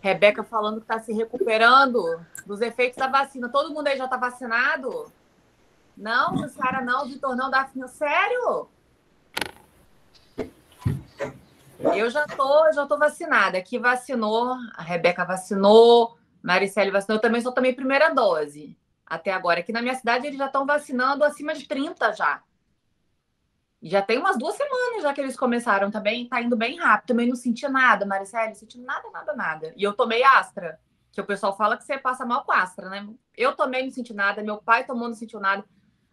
Rebeca falando que está se recuperando dos efeitos da vacina. Todo mundo aí já está vacinado? Não, Jussara não, Vitor não, Daphne, sério? Eu já tô vacinada. Aqui vacinou, a Rebeca vacinou, Maricele vacinou, eu também só tomei primeira dose até agora. Aqui na minha cidade eles já estão vacinando acima de 30 já. E já tem umas 2 semanas já que eles começaram também, tá indo bem rápido. Também não senti nada, Maricele, não senti nada, nada, nada. E eu tomei Astra, que o pessoal fala que você passa mal com Astra, né? Eu tomei, não senti nada, meu pai tomou, não sentiu nada.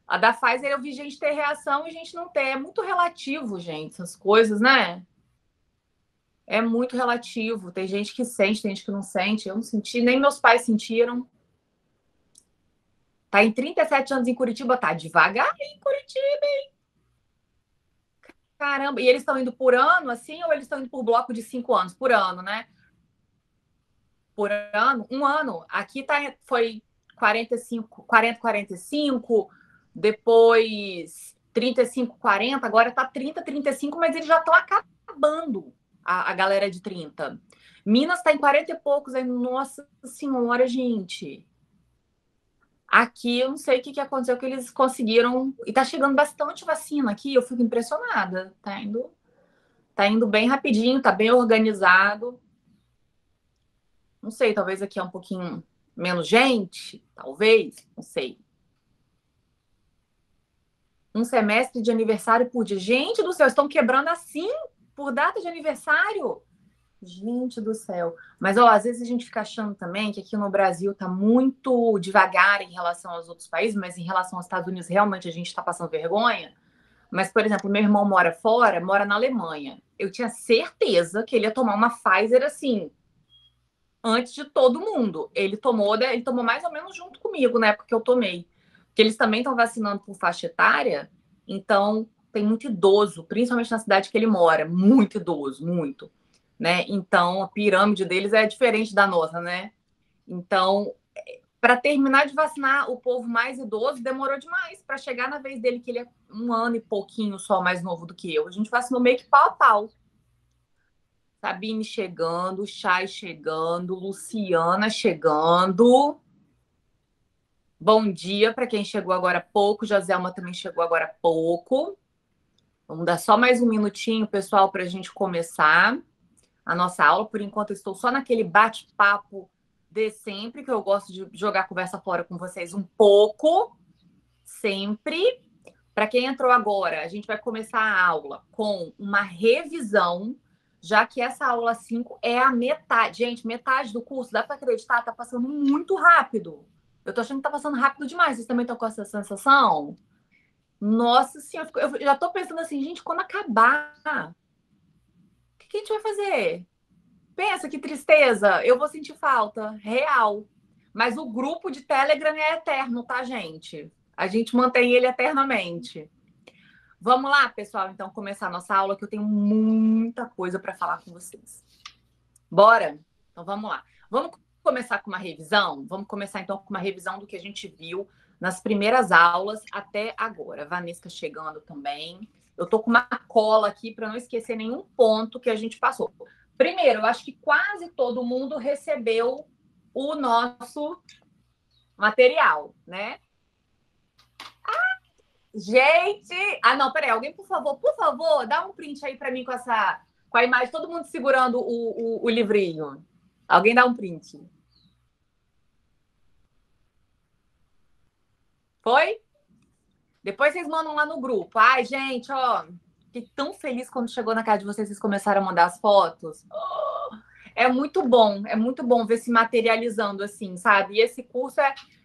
A da Pfizer eu vi gente ter reação e gente não ter. É muito relativo, gente, essas coisas, né? É muito relativo. Tem gente que sente, tem gente que não sente. Eu não senti, nem meus pais sentiram. Tá em 37 anos em Curitiba, tá devagar em Curitiba. Caramba, e eles estão indo por ano, assim, ou eles estão indo por bloco de 5 anos? Por ano, né? Por ano, um ano. Aqui foi 45, 40, 45, depois 35, 40, agora tá 30, 35, mas eles já estão acabando a galera de 30. Minas tá em 40 e poucos, aí, nossa senhora, gente. Aqui eu não sei o que aconteceu, que eles conseguiram. E tá chegando bastante vacina aqui, eu fico impressionada. Tá indo bem rapidinho, tá bem organizado. Não sei, talvez aqui é um pouquinho menos gente, talvez, não sei. Um semestre de aniversário por dia. Gente do céu, estão quebrando assim por data de aniversário? Gente do céu. Mas, ó, às vezes a gente fica achando também que aqui no Brasil tá muito devagar em relação aos outros países, mas em relação aos Estados Unidos, realmente a gente está passando vergonha. Mas, por exemplo, meu irmão mora fora, mora na Alemanha. Eu tinha certeza que ele ia tomar uma Pfizer assim, antes de todo mundo. Ele tomou mais ou menos junto comigo, na época que eu tomei. Porque eles também estão vacinando por faixa etária, então tem muito idoso, principalmente na cidade que ele mora, muito idoso, muito, né? Então a pirâmide deles é diferente da nossa, né? Então, para terminar de vacinar o povo mais idoso, demorou demais para chegar na vez dele, que ele é 1 ano e pouquinho só mais novo do que eu. A gente vacinou meio que pau a pau. Sabine chegando, Chay chegando, Luciana chegando. Bom dia para quem chegou agora há pouco. Joselma também chegou agora há pouco. Vamos dar só mais um minutinho, pessoal, para a gente começar a nossa aula. Por enquanto, eu estou só naquele bate-papo de sempre, que eu gosto de jogar a conversa fora com vocês um pouco, sempre. Para quem entrou agora, a gente vai começar a aula com uma revisão, já que essa aula 5 é a metade. Gente, metade do curso, dá para acreditar, tá passando muito rápido. Eu tô achando que tá passando rápido demais. Vocês também estão com essa sensação? Nossa senhora, eu já tô pensando assim, gente, quando acabar, o que a gente vai fazer? Pensa que tristeza, eu vou sentir falta, real. Mas o grupo de Telegram é eterno, tá, gente? A gente mantém ele eternamente. Vamos lá, pessoal, então começar a nossa aula, que eu tenho muita coisa para falar com vocês. Bora? Então vamos lá. Vamos começar com uma revisão? Vamos começar então com uma revisão do que a gente viu nas primeiras aulas até agora. Vanessa chegando também. Eu tô com uma cola aqui para não esquecer nenhum ponto que a gente passou. Primeiro, eu acho que quase todo mundo recebeu o nosso material, né? Gente! Ah, não, peraí, alguém, por favor, dá um print aí para mim com a imagem, todo mundo segurando o livrinho. Alguém dá um print. Foi? Depois vocês mandam lá no grupo. Ai, gente, ó, fiquei tão feliz quando chegou na casa de vocês, vocês começaram a mandar as fotos. É muito bom ver se materializando assim, sabe? E esse curso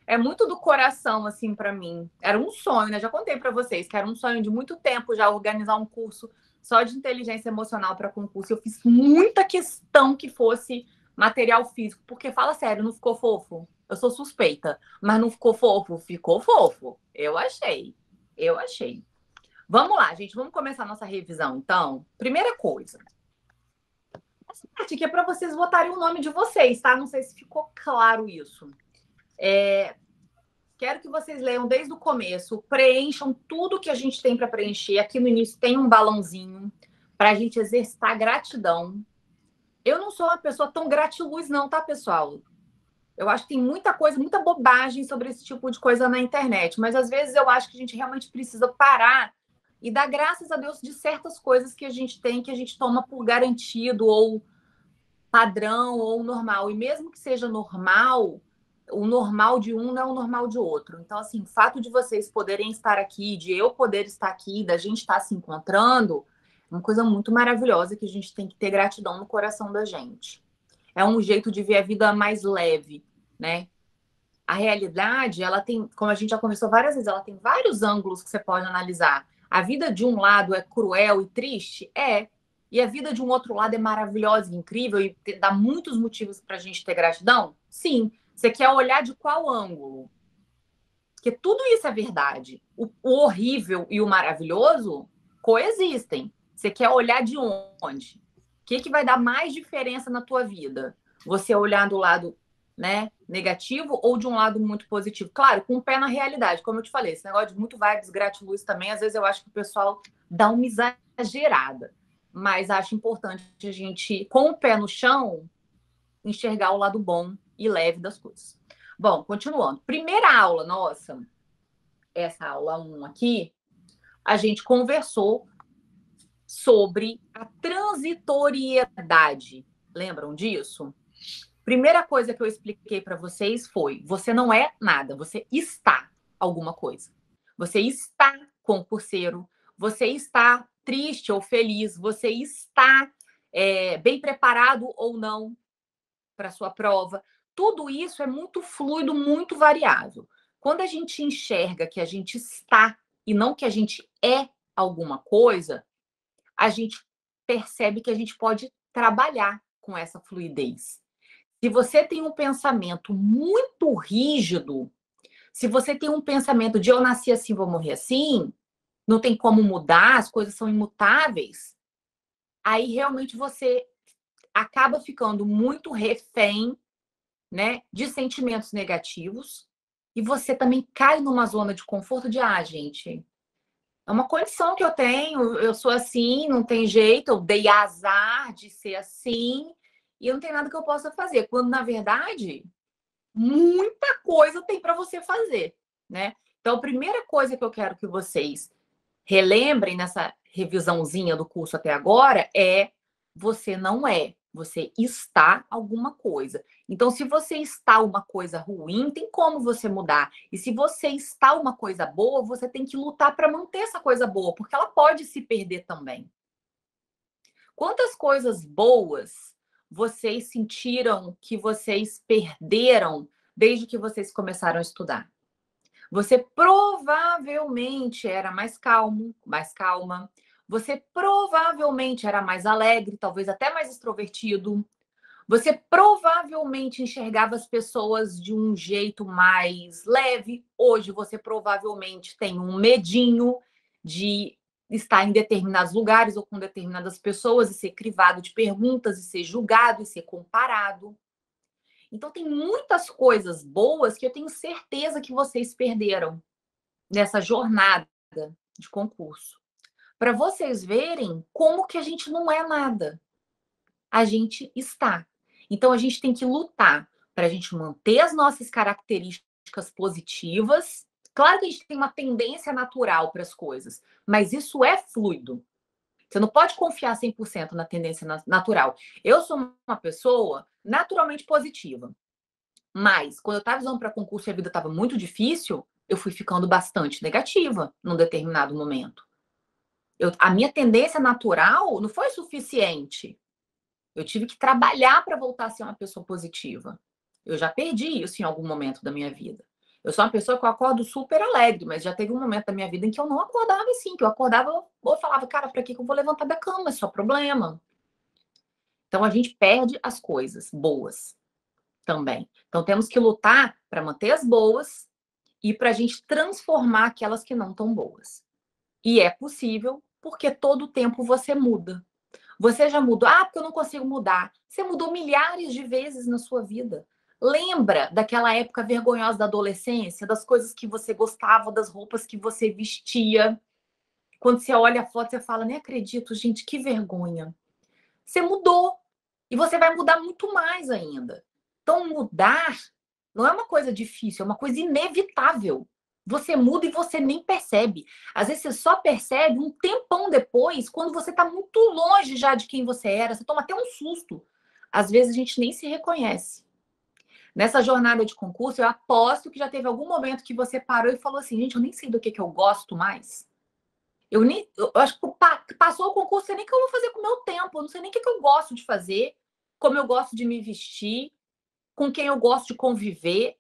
é muito do coração, assim, para mim. Era um sonho, né? Já contei para vocês que era um sonho de muito tempo já organizar um curso só de inteligência emocional para concurso. Eu fiz muita questão que fosse material físico, porque fala sério, não ficou fofo? Eu sou suspeita, mas não ficou fofo? Ficou fofo. Eu achei. Eu achei. Vamos lá, gente, vamos começar a nossa revisão, então. Primeira coisa, essa parte aqui é para vocês votarem o nome de vocês, tá? Não sei se ficou claro isso. Quero que vocês leiam desde o começo, preencham tudo que a gente tem para preencher. Aqui no início tem um balãozinho para a gente exercitar gratidão. Eu não sou uma pessoa tão gratiluz, não, tá, pessoal? Eu acho que tem muita coisa, muita bobagem sobre esse tipo de coisa na internet, mas às vezes eu acho que a gente realmente precisa parar e dar graças a Deus de certas coisas que a gente tem, que a gente toma por garantido, ou padrão, ou normal. E mesmo que seja normal, o normal de um não é o normal de outro. Então, assim, o fato de vocês poderem estar aqui, de eu poder estar aqui, da gente estar se encontrando, é uma coisa muito maravilhosa que a gente tem que ter gratidão no coração da gente. É um jeito de ver a vida mais leve, né? A realidade, ela tem, como a gente já conversou várias vezes, ela tem vários ângulos que você pode analisar. A vida de um lado é cruel e triste? É. E a vida de um outro lado é maravilhosa e incrível e dá muitos motivos para a gente ter gratidão? Sim. Você quer olhar de qual ângulo? Porque tudo isso é verdade. O horrível e o maravilhoso coexistem. Você quer olhar de onde? O que vai dar mais diferença na tua vida? Você olhar do lado, né, negativo ou de um lado muito positivo? Claro, com o pé na realidade. Como eu te falei, esse negócio de muito vibes, gratiluz também, às vezes eu acho que o pessoal dá uma exagerada. Mas acho importante a gente, com o pé no chão, enxergar o lado bom e leve das coisas. Bom, continuando. Primeira aula, nossa, essa aula 1 aqui, a gente conversou sobre a transitoriedade. Lembram disso? Primeira coisa que eu expliquei para vocês foi: você não é nada, você está alguma coisa. Você está concurseiro, você está triste ou feliz, você está bem preparado ou não para sua prova. Tudo isso é muito fluido, muito variável. Quando a gente enxerga que a gente está e não que a gente é alguma coisa, a gente percebe que a gente pode trabalhar com essa fluidez. Se você tem um pensamento muito rígido, se você tem um pensamento de eu nasci assim, vou morrer assim, não tem como mudar, as coisas são imutáveis, aí realmente você acaba ficando muito refém, né, de sentimentos negativos, e você também cai numa zona de conforto de, gente, é uma condição que eu tenho, eu sou assim, não tem jeito, eu dei azar de ser assim, e não tem nada que eu possa fazer. Quando, na verdade, muita coisa tem para você fazer, né? Então, a primeira coisa que eu quero que vocês relembrem nessa revisãozinha do curso até agora é: você não é, você está alguma coisa. Então, se você está uma coisa ruim, tem como você mudar. E se você está uma coisa boa, você tem que lutar para manter essa coisa boa, porque ela pode se perder também. Quantas coisas boas vocês sentiram que vocês perderam desde que vocês começaram a estudar? Você provavelmente era mais calmo, mais calma. Você provavelmente era mais alegre, talvez até mais extrovertido. Você provavelmente enxergava as pessoas de um jeito mais leve. Hoje você provavelmente tem um medinho de estar em determinados lugares ou com determinadas pessoas e ser crivado de perguntas e ser julgado e ser comparado. Então tem muitas coisas boas que eu tenho certeza que vocês perderam nessa jornada de concurso. Para vocês verem como que a gente não é nada. A gente está. Então a gente tem que lutar para a gente manter as nossas características positivas. Claro que a gente tem uma tendência natural para as coisas, mas isso é fluido. Você não pode confiar 100% na tendência natural. Eu sou uma pessoa naturalmente positiva, mas quando eu estava usando para concurso e a vida estava muito difícil, eu fui ficando bastante negativa num determinado momento. A minha tendência natural não foi suficiente. Eu tive que trabalhar para voltar a ser uma pessoa positiva. Eu já perdi isso em algum momento da minha vida. Eu sou uma pessoa que eu acordo super alegre, mas já teve um momento da minha vida em que eu não acordava assim, que eu acordava ou falava, cara, para que eu vou levantar da cama? É só problema. Então a gente perde as coisas boas também. Então temos que lutar para manter as boas e para a gente transformar aquelas que não estão boas. E é possível, porque todo o tempo você muda. Você já mudou? Porque eu não consigo mudar. Você mudou milhares de vezes na sua vida. Lembra daquela época vergonhosa da adolescência, das coisas que você gostava, das roupas que você vestia? Quando você olha a foto, você fala, nem acredito, gente, que vergonha. Você mudou. E você vai mudar muito mais ainda. Então, mudar não é uma coisa difícil, é uma coisa inevitável. Você muda e você nem percebe. Às vezes você só percebe um tempão depois, quando você está muito longe já de quem você era. Você toma até um susto. Às vezes a gente nem se reconhece. Nessa jornada de concurso, eu aposto que já teve algum momento que você parou e falou assim: gente, eu nem sei do que eu gosto mais. Eu acho que passou o concurso, eu sei nem o que eu vou fazer com o meu tempo, eu não sei nem o que eu gosto de fazer, como eu gosto de me vestir, com quem eu gosto de conviver.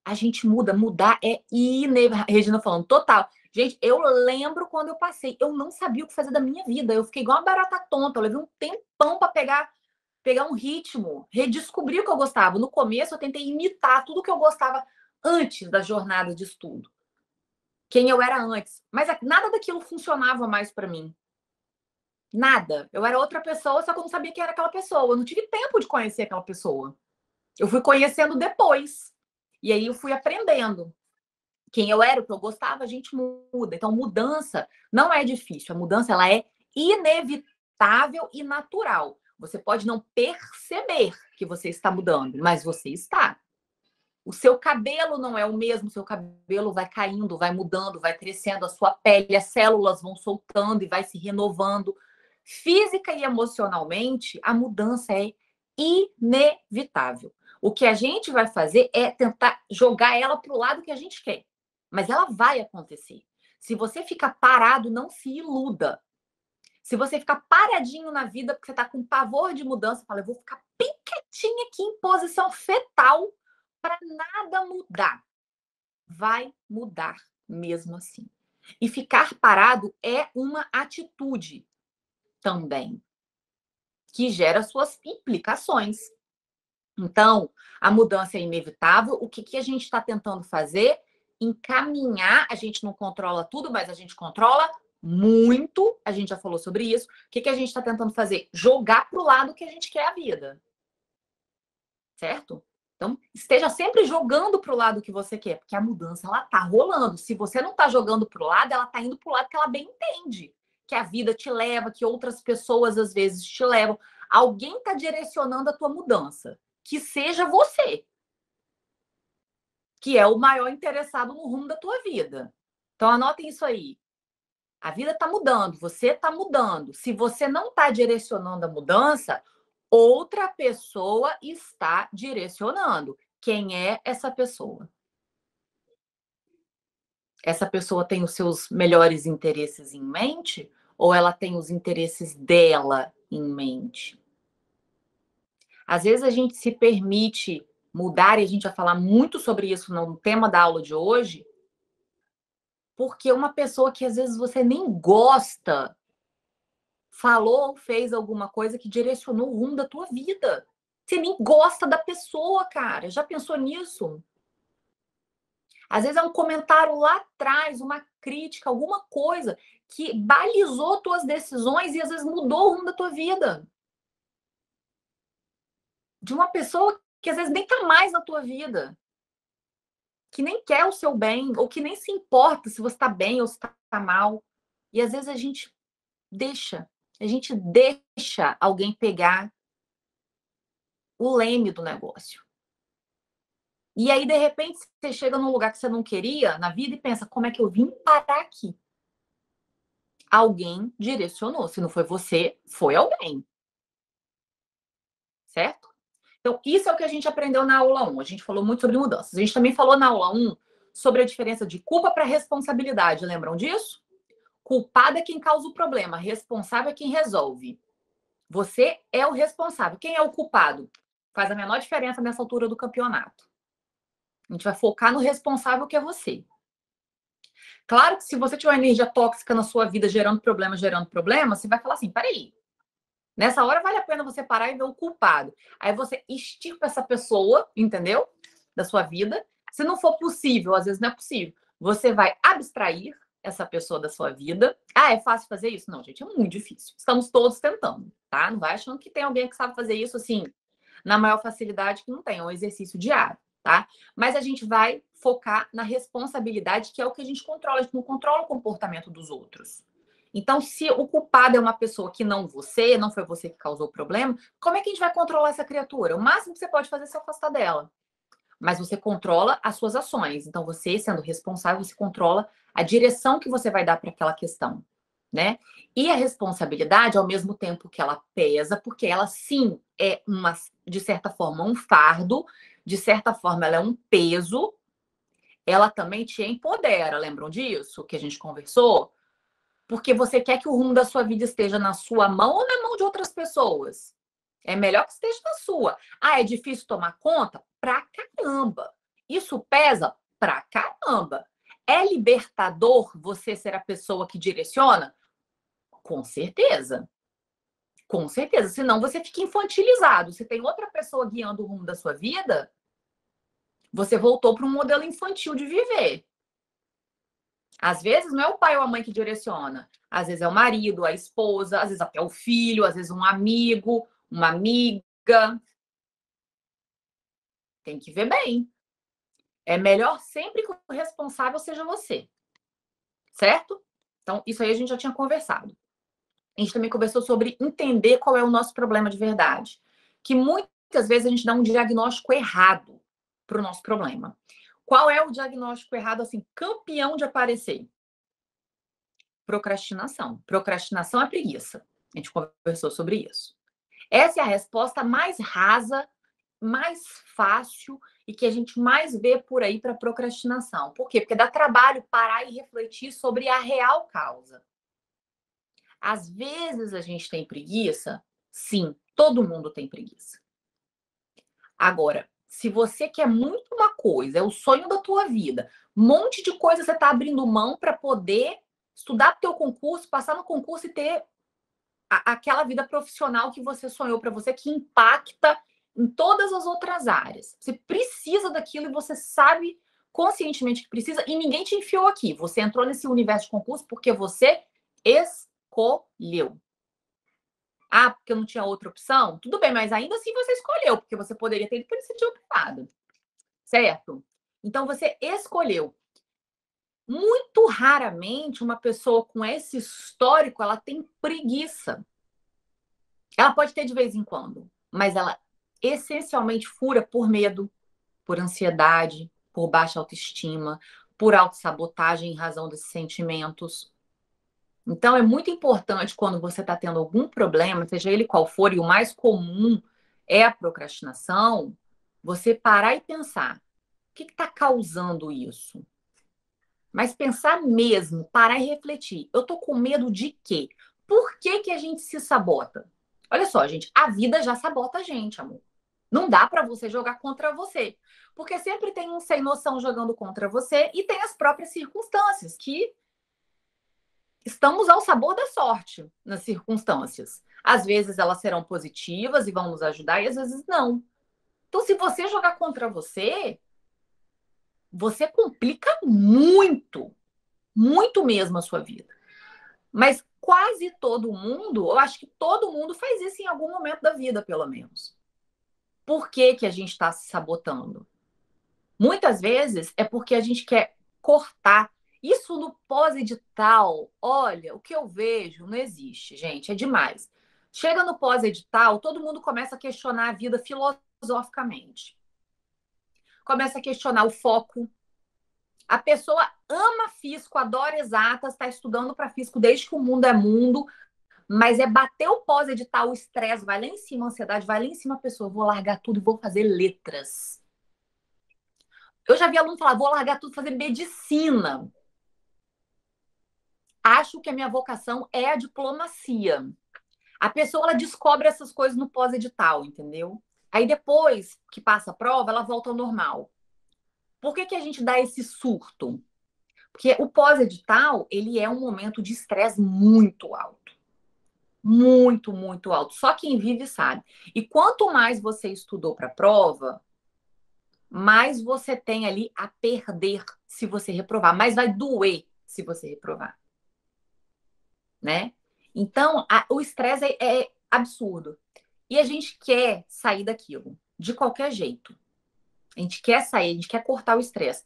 A gente muda, mudar é inevitável. Regina falando, total. Gente, eu lembro quando eu passei, eu não sabia o que fazer da minha vida, eu fiquei igual uma barata tonta, eu levei um tempão para pegar um ritmo, redescobrir o que eu gostava. No começo, eu tentei imitar tudo que eu gostava antes da jornada de estudo. Quem eu era antes. Mas nada daquilo funcionava mais para mim. Nada. Eu era outra pessoa, só que eu não sabia quem era aquela pessoa. Eu não tive tempo de conhecer aquela pessoa. Eu fui conhecendo depois. E aí eu fui aprendendo. Quem eu era, o que eu gostava, a gente muda. Então, mudança não é difícil. A mudança, ela é inevitável e natural. Você pode não perceber que você está mudando, mas você está. O seu cabelo não é o mesmo, o seu cabelo vai caindo, vai mudando, vai crescendo, a sua pele, as células vão soltando e vai se renovando. Física e emocionalmente, a mudança é inevitável. O que a gente vai fazer é tentar jogar ela para o lado que a gente quer. Mas ela vai acontecer. Se você ficar parado, não se iluda. Se você ficar paradinho na vida, porque você está com pavor de mudança, fala, eu vou ficar bem quietinha aqui em posição fetal para nada mudar. Vai mudar mesmo assim. E ficar parado é uma atitude também, que gera suas implicações. Então, a mudança é inevitável. O que a gente está tentando fazer? Encaminhar. A gente não controla tudo, mas a gente controla muito. A gente já falou sobre isso. O que a gente está tentando fazer? Jogar para o lado que a gente quer a vida. Certo? Então, esteja sempre jogando para o lado que você quer, porque a mudança, ela tá rolando. Se você não tá jogando para o lado, ela tá indo para o lado que ela bem entende. Que a vida te leva, que outras pessoas, às vezes, te levam. Alguém tá direcionando a tua mudança. Que seja você. Que é o maior interessado no rumo da tua vida. Então, anotem isso aí. A vida tá mudando, você tá mudando. Se você não tá direcionando a mudança, outra pessoa está direcionando. Quem é essa pessoa? Essa pessoa tem os seus melhores interesses em mente ou ela tem os interesses dela em mente? Às vezes a gente se permite mudar, e a gente vai falar muito sobre isso no tema da aula de hoje, porque uma pessoa que às vezes você nem gosta falou ou fez alguma coisa que direcionou o rumo da tua vida. Você nem gosta da pessoa, cara. Já pensou nisso? Às vezes é um comentário lá atrás, uma crítica, alguma coisa que balizou tuas decisões e às vezes mudou o rumo da tua vida. De uma pessoa que às vezes nem tá mais na tua vida, que nem quer o seu bem, ou que nem se importa se você tá bem ou se tá mal. E às vezes a gente deixa alguém pegar o leme do negócio. E aí, de repente, você chega num lugar que você não queria na vida e pensa, como é que eu vim parar aqui? Alguém direcionou. Se não foi você, foi alguém. Certo? Então, isso é o que a gente aprendeu na aula 1. A gente falou muito sobre mudanças. A gente também falou na aula 1 sobre a diferença de culpa para responsabilidade. Lembram disso? Culpado é quem causa o problema, responsável é quem resolve. Você é o responsável. Quem é o culpado? Faz a menor diferença nessa altura do campeonato. A gente vai focar no responsável que é você. Claro que se você tiver uma energia tóxica na sua vida gerando problema, você vai falar assim, peraí, nessa hora vale a pena você parar e ver o culpado. Aí você extirpa essa pessoa, entendeu? Da sua vida. Se não for possível, às vezes não é possível, você vai abstrair essa pessoa da sua vida. Ah, é fácil fazer isso? Não, gente, é muito difícil. Estamos todos tentando, tá? Não vai achando que tem alguém que sabe fazer isso assim, na maior facilidade que não tem. É um exercício diário, tá? Mas a gente vai focar na responsabilidade, que é o que a gente controla. A gente não controla o comportamento dos outros. Então, se o culpado é uma pessoa que não você, não foi você que causou o problema, como é que a gente vai controlar essa criatura? O máximo que você pode fazer é se afastar dela. Mas você controla as suas ações. Então, você, sendo responsável, você controla a direção que você vai dar para aquela questão, né? E a responsabilidade, ao mesmo tempo que ela pesa, porque ela sim é de certa forma, um fardo, de certa forma, ela é um peso, ela também te empodera. Lembram disso que a gente conversou? Porque você quer que o rumo da sua vida esteja na sua mão ou na mão de outras pessoas. É melhor que esteja na sua. Ah, é difícil tomar conta? Pra caramba. Isso pesa? Pra caramba. É libertador você ser a pessoa que direciona? Com certeza. Com certeza. Senão você fica infantilizado. Se tem outra pessoa guiando o rumo da sua vida, você voltou para um modelo infantil de viver. Às vezes não é o pai ou a mãe que direciona. Às vezes é o marido, a esposa, às vezes até o filho, às vezes um amigo, uma amiga. Tem que ver bem. É melhor sempre que o responsável seja você. Certo? Então, isso aí a gente já tinha conversado. A gente também conversou sobre entender qual é o nosso problema de verdade. Que muitas vezes a gente dá um diagnóstico errado para o nosso problema. Qual é o diagnóstico errado, assim, campeão de aparecer? Procrastinação. Procrastinação é preguiça. A gente conversou sobre isso. Essa é a resposta mais rasa, mais fácil e que a gente mais vê por aí para procrastinação. Por quê? Porque dá trabalho parar e refletir sobre a real causa. Às vezes a gente tem preguiça? Sim, todo mundo tem preguiça. Agora, se você quer muito uma coisa, é o sonho da tua vida, um monte de coisa você está abrindo mão para poder estudar para o teu concurso, passar no concurso e ter aquela vida profissional que você sonhou para você, que impacta em todas as outras áreas. Você precisa daquilo e você sabe conscientemente que precisa e ninguém te enfiou aqui. Você entrou nesse universo de concurso porque você escolheu. Ah, porque eu não tinha outra opção? Tudo bem, mas ainda assim você escolheu, porque você poderia ter ido para iniciativa privada. Certo? Então você escolheu. Muito raramente uma pessoa com esse histórico, ela tem preguiça. Ela pode ter de vez em quando, mas ela essencialmente fura por medo, por ansiedade, por baixa autoestima, por autossabotagem em razão desses sentimentos. Então, é muito importante quando você está tendo algum problema, seja ele qual for, e o mais comum é a procrastinação, você parar e pensar: o que está causando isso? Mas pensar mesmo, parar e refletir. Eu tô com medo de quê? Por que que a gente se sabota? Olha só, gente, a vida já sabota a gente, amor. Não dá para você jogar contra você. Porque sempre tem um sem noção jogando contra você e tem as próprias circunstâncias, que estamos ao sabor da sorte nas circunstâncias. Às vezes elas serão positivas e vão nos ajudar, e às vezes não. Então, se você jogar contra você, você complica muito, muito mesmo a sua vida. Mas quase todo mundo, eu acho que todo mundo faz isso em algum momento da vida, pelo menos. Por que que a gente está se sabotando? Muitas vezes é porque a gente quer cortar. Isso no pós-edital, olha, o que eu vejo não existe, gente, é demais. Chega no pós-edital, todo mundo começa a questionar a vida filosoficamente. Começa a questionar o foco. A pessoa ama físico, adora exatas, está estudando para físico desde que o mundo é mundo, mas é bater o pós-edital, o estresse, vai lá em cima, a ansiedade, vai lá em cima, a pessoa, vou largar tudo e vou fazer letras. Eu já vi aluno falar, vou largar tudo e fazer medicina. Acho que a minha vocação é a diplomacia. A pessoa, ela descobre essas coisas no pós-edital, entendeu? Aí depois que passa a prova, ela volta ao normal. Por que que a gente dá esse surto? Porque o pós-edital, ele é um momento de estresse muito alto. Muito, muito alto. Só quem vive sabe. E quanto mais você estudou para a prova, mais você tem ali a perder se você reprovar. Mais vai doer se você reprovar, né? Então, o estresse é absurdo. E a gente quer sair daquilo, de qualquer jeito. A gente quer sair, a gente quer cortar o estresse.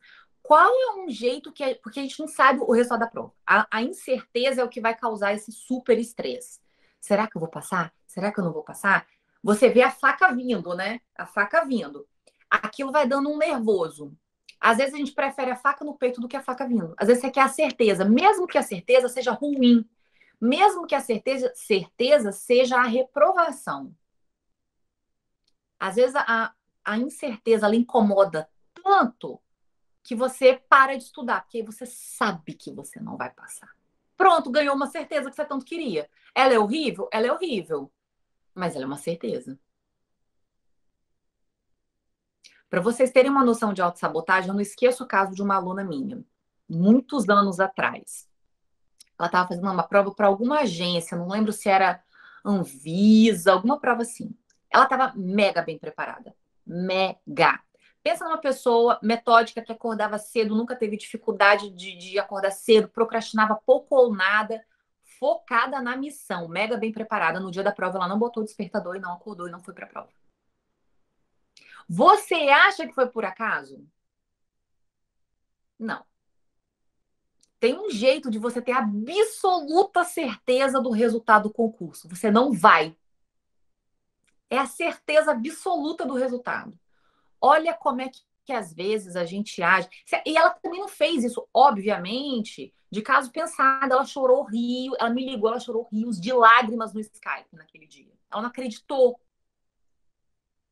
Qual é um jeito que... Porque a gente não sabe o resultado da prova. A incerteza é o que vai causar esse super estresse. Será que eu vou passar? Será que eu não vou passar? Você vê a faca vindo, né? A faca vindo. Aquilo vai dando um nervoso. Às vezes a gente prefere a faca no peito do que a faca vindo. Às vezes você quer a certeza, mesmo que a certeza seja ruim. Mesmo que a certeza seja a reprovação. Às vezes a incerteza ela incomoda tanto que você para de estudar, porque aí você sabe que você não vai passar. Pronto, ganhou uma certeza que você tanto queria. Ela é horrível? Ela é horrível. Mas ela é uma certeza. Para vocês terem uma noção de autossabotagem, eu não esqueço o caso de uma aluna minha, muitos anos atrás. Ela estava fazendo uma prova para alguma agência, não lembro se era Anvisa, alguma prova assim. Ela estava mega bem preparada. Mega. Pensa numa pessoa metódica que acordava cedo, nunca teve dificuldade de acordar cedo, procrastinava pouco ou nada, focada na missão, mega bem preparada. No dia da prova, ela não botou o despertador e não acordou e não foi para a prova. Você acha que foi por acaso? Não. Tem um jeito de você ter absoluta certeza do resultado do concurso. Você não vai. É a certeza absoluta do resultado. Olha como é que às vezes a gente age. E ela também não fez isso, obviamente, de caso pensado. Ela chorou rio, ela me ligou, ela chorou rios de lágrimas no Skype naquele dia. Ela não acreditou.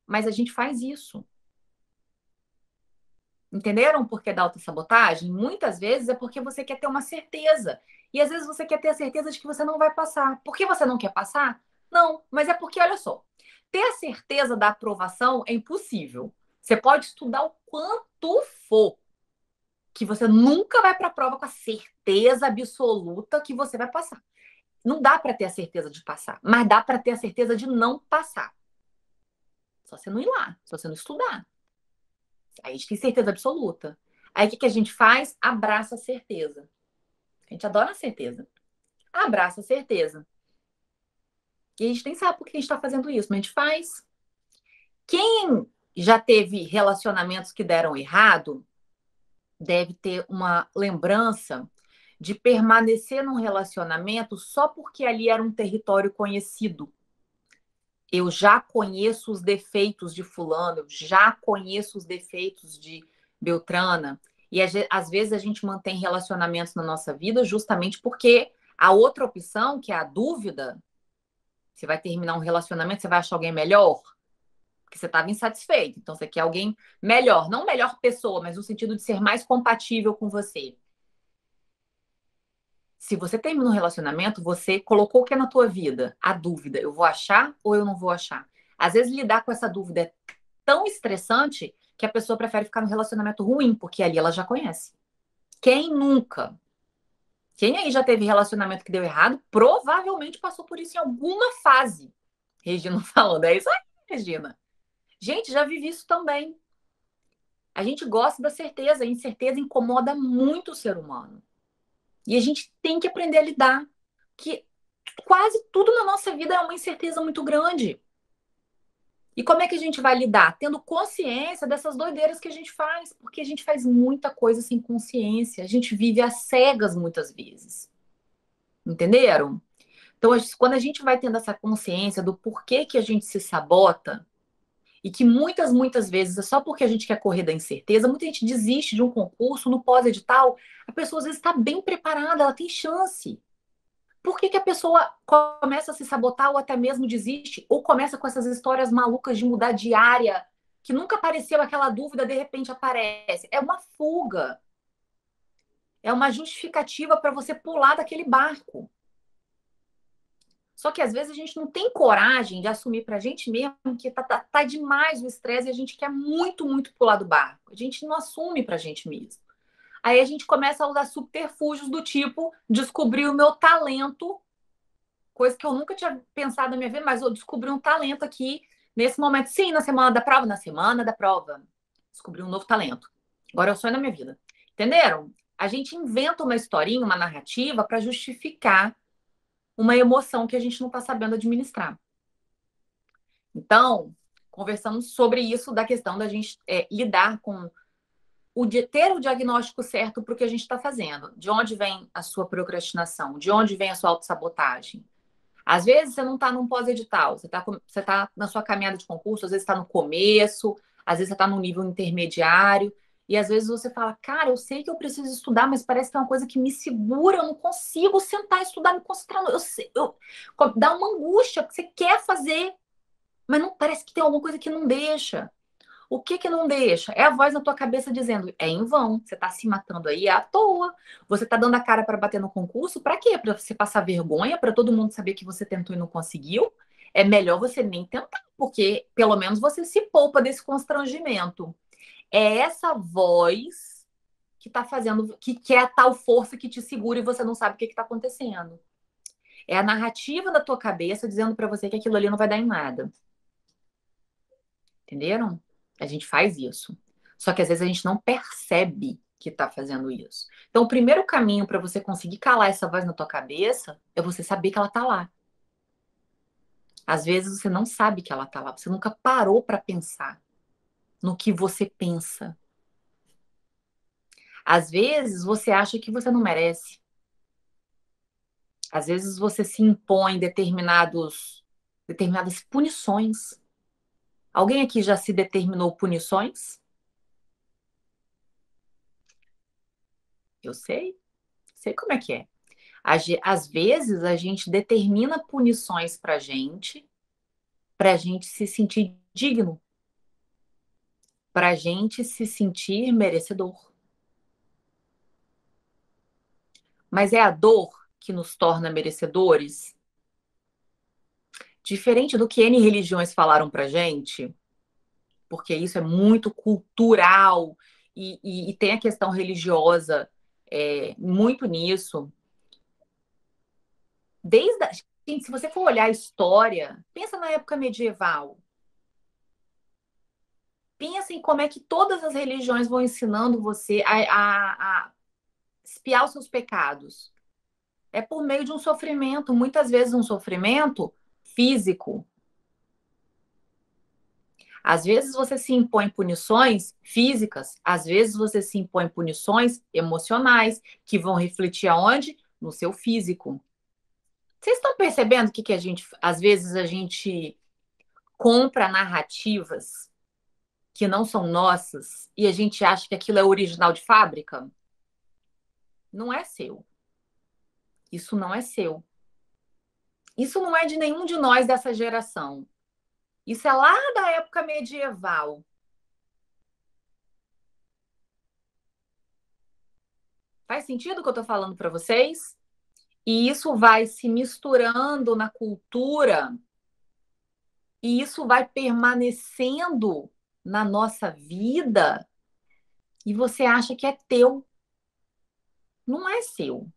Mas a gente faz isso. Entenderam o porquê da autossabotagem? Muitas vezes é porque você quer ter uma certeza. E às vezes você quer ter a certeza de que você não vai passar. Por que você não quer passar? Não, mas é porque, olha só, ter a certeza da aprovação é impossível. Você pode estudar o quanto for, que você nunca vai para a prova com a certeza absoluta que você vai passar. Não dá para ter a certeza de passar, mas dá para ter a certeza de não passar. Só você não ir lá, só você não estudar. Aí a gente tem certeza absoluta. Aí o que a gente faz? Abraça a certeza. A gente adora a certeza. Abraça a certeza. E a gente nem sabe por que a gente está fazendo isso, mas a gente faz. Quem já teve relacionamentos que deram errado, deve ter uma lembrança de permanecer num relacionamento só porque ali era um território conhecido. Eu já conheço os defeitos de fulano, eu já conheço os defeitos de Beltrana. E às vezes a gente mantém relacionamentos na nossa vida justamente porque a outra opção, que é a dúvida, você vai terminar um relacionamento, você vai achar alguém melhor? Porque você estava insatisfeito. Então você quer alguém melhor, não melhor pessoa, mas no sentido de ser mais compatível com você. Se você termina um relacionamento, você colocou o que é na tua vida? A dúvida. Eu vou achar ou eu não vou achar? Às vezes lidar com essa dúvida é tão estressante que a pessoa prefere ficar num relacionamento ruim, porque ali ela já conhece. Quem nunca? Quem aí já teve relacionamento que deu errado, provavelmente passou por isso em alguma fase. Regina falando, é isso aí, Regina. Gente, já vivi isso também. A gente gosta da certeza, a incerteza incomoda muito o ser humano. E a gente tem que aprender a lidar. Que quase tudo na nossa vida é uma incerteza muito grande. E como é que a gente vai lidar? Tendo consciência dessas doideiras que a gente faz, porque a gente faz muita coisa sem consciência, a gente vive às cegas muitas vezes. Entenderam? Então, quando a gente vai tendo essa consciência do porquê que a gente se sabota, e que muitas vezes é só porque a gente quer correr da incerteza, muita gente desiste de um concurso no pós-edital, a pessoa às vezes está bem preparada, ela tem chance. Por que a pessoa começa a se sabotar ou até mesmo desiste? Ou começa com essas histórias malucas de mudar de área, que nunca apareceu aquela dúvida, de repente aparece. É uma fuga. É uma justificativa para você pular daquele barco. Só que às vezes a gente não tem coragem de assumir para a gente mesmo que tá demais o estresse e a gente quer muito pular do barco. A gente não assume para a gente mesmo. Aí a gente começa a usar subterfúgios do tipo descobrir o meu talento, coisa que eu nunca tinha pensado na minha vida, mas eu descobri um talento aqui nesse momento. Sim, na semana da prova, descobri um novo talento. Agora é o sonho da minha vida. Entenderam? A gente inventa uma historinha, uma narrativa para justificar uma emoção que a gente não está sabendo administrar. Então, conversamos sobre isso, da questão da gente lidar com ter o diagnóstico certo para o que a gente está fazendo. De onde vem a sua procrastinação? De onde vem a sua autossabotagem? Às vezes você não está num pós-edital, você tá na sua caminhada de concurso, às vezes está no começo, às vezes você está no nível intermediário, e às vezes você fala, cara, eu sei que eu preciso estudar, mas parece que é uma coisa que me segura, eu não consigo sentar e estudar, me concentrar. Dá uma angústia, porque você quer fazer, mas não parece que tem alguma coisa que não deixa. O que que não deixa? É a voz na tua cabeça dizendo, é em vão, você tá se matando aí é à toa. Você tá dando a cara para bater no concurso, para quê? Para você passar vergonha, para todo mundo saber que você tentou e não conseguiu? É melhor você nem tentar, porque pelo menos você se poupa desse constrangimento. É essa voz que tá fazendo, que é a tal força que te segura e você não sabe o que que tá acontecendo. É a narrativa da tua cabeça dizendo para você que aquilo ali não vai dar em nada. Entenderam? A gente faz isso. Só que às vezes a gente não percebe que está fazendo isso. Então, o primeiro caminho para você conseguir calar essa voz na tua cabeça é você saber que ela está lá. Às vezes você não sabe que ela está lá, você nunca parou para pensar no que você pensa. Às vezes você acha que você não merece. Às vezes você se impõe determinadas punições. Alguém aqui já se determinou punições? Eu sei como é que é. Às vezes a gente determina punições para a gente se sentir digno, para a gente se sentir merecedor. Mas é a dor que nos torna merecedores? Diferente do que N religiões falaram para gente, porque isso é muito cultural e tem a questão religiosa muito nisso. Gente, se você for olhar a história, pensa na época medieval. Pensa em como é que todas as religiões vão ensinando você a expiar os seus pecados. É por meio de um sofrimento, muitas vezes um sofrimento físico. Às vezes você se impõe punições físicas, às vezes você se impõe punições emocionais, que vão refletir aonde? No seu físico. Vocês estão percebendo que às vezes a gente compra narrativas que não são nossas e a gente acha que aquilo é original de fábrica? Não é seu. Isso não é seu. Isso não é de nenhum de nós dessa geração. Isso é lá da época medieval. Faz sentido o que eu estou falando para vocês? E isso vai se misturando na cultura e isso vai permanecendo na nossa vida e você acha que é teu. Não é seu.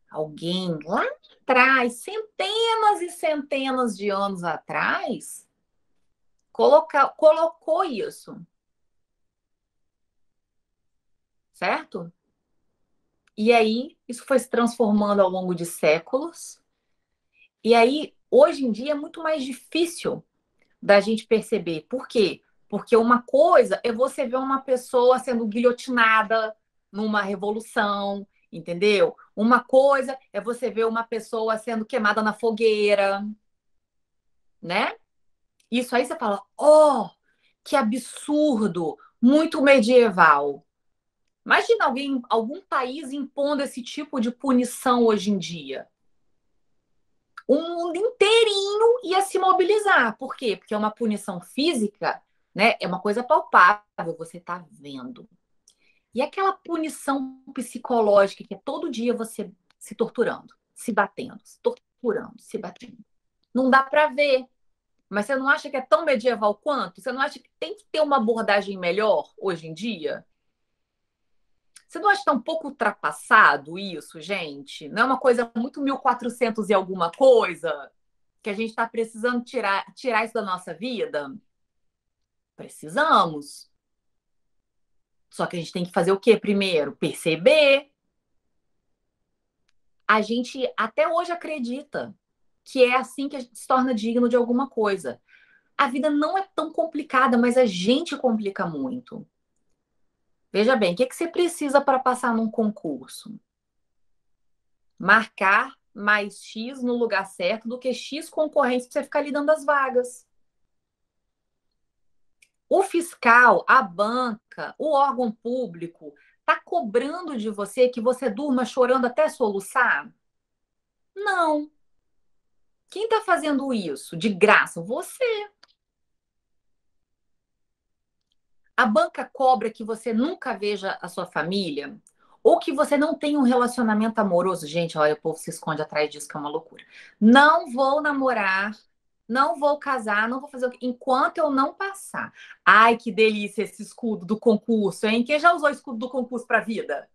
Alguém lá atrás, centenas e centenas de anos atrás, colocou isso, certo? E aí, isso foi se transformando ao longo de séculos. E aí, hoje em dia, é muito mais difícil da gente perceber. Por quê? Porque uma coisa é você ver uma pessoa sendo guilhotinada numa revolução, entendeu? Uma coisa é você ver uma pessoa sendo queimada na fogueira, né? Isso aí você fala, oh, que absurdo, muito medieval. Imagina algum país impondo esse tipo de punição hoje em dia. O mundo inteirinho ia se mobilizar. Por quê? Porque é uma punição física, né? É uma coisa palpável, você está vendo. E aquela punição psicológica que é todo dia você se torturando, se batendo, se torturando, se batendo. Não dá para ver. Mas você não acha que é tão medieval quanto? Você não acha que tem que ter uma abordagem melhor hoje em dia? Você não acha que tá um pouco ultrapassado isso, gente? Não é uma coisa muito 1400 e alguma coisa que a gente está precisando tirar isso da nossa vida? Precisamos. Só que a gente tem que fazer o quê primeiro? Perceber. A gente até hoje acredita que é assim que a gente se torna digno de alguma coisa. A vida não é tão complicada, mas a gente complica muito. Veja bem, o que você precisa para passar num concurso? Marcar mais X no lugar certo do que X concorrentes para você ficar ali dando as vagas. O fiscal, a banca, o órgão público está cobrando de você que você durma chorando até soluçar? Não. Quem está fazendo isso de graça? Você. A banca cobra que você nunca veja a sua família? Ou que você não tenha um relacionamento amoroso? Gente, olha, o povo se esconde atrás disso, que é uma loucura. Não vou namorar, não vou casar, não vou fazer o quê? Enquanto eu não passar. Ai, que delícia esse escudo do concurso, hein? Quem já usou o escudo do concurso para a vida?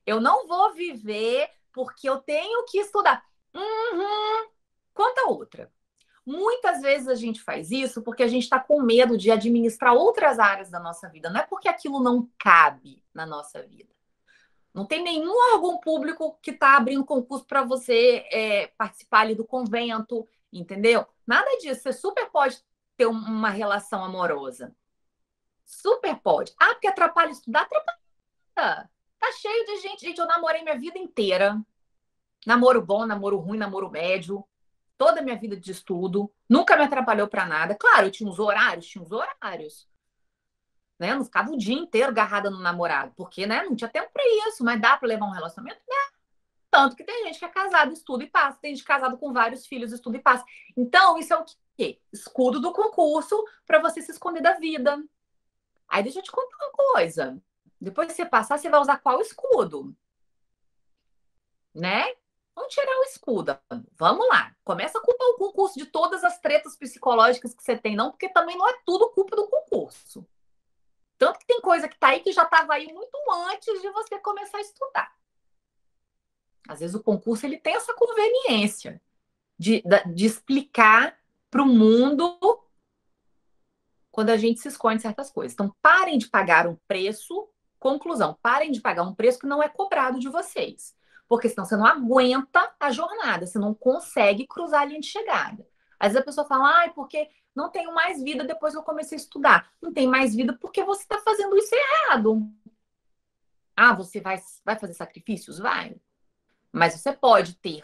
Eu não vou viver porque eu tenho que estudar. Uhum. Conta outra. Muitas vezes a gente faz isso porque a gente está com medo de administrar outras áreas da nossa vida. Não é porque aquilo não cabe na nossa vida. Não tem nenhum órgão público que está abrindo concurso para você participar ali do convento, entendeu? Nada disso. Você super pode ter uma relação amorosa. Super pode. Ah, porque atrapalha estudar? Atrapalha. Tá cheio de gente. Gente, eu namorei minha vida inteira. Namoro bom, namoro ruim, namoro médio. Toda a minha vida de estudo, nunca me atrapalhou para nada. Claro, eu tinha uns horários, né? Eu não ficava o dia inteiro agarrada no namorado, porque, né, não tinha tempo para isso, mas dá para levar um relacionamento? Né? Tanto que tem gente que é casado, estuda e passa, tem gente casado com vários filhos, estuda e passa. Então, isso é o quê? Escudo do concurso para você se esconder da vida. Aí deixa eu te contar uma coisa. Depois que você passar, você vai usar qual escudo? Né? Vamos tirar o escudo. Vamos lá. Começa a culpar o concurso de todas as tretas psicológicas que você tem, não, porque também não é tudo culpa do concurso. Tanto que tem coisa que tá aí que já estava aí muito antes de você começar a estudar. Às vezes o concurso ele tem essa conveniência de explicar para o mundo quando a gente se esconde certas coisas. Então, parem de pagar um preço. Conclusão, parem de pagar um preço que não é cobrado de vocês. Porque senão você não aguenta a jornada, você não consegue cruzar a linha de chegada. Às vezes a pessoa fala, ai, porque não tenho mais vida depois que eu comecei a estudar. Não tem mais vida porque você está fazendo isso errado. Ah, você vai fazer sacrifícios? Vai. Mas você pode ter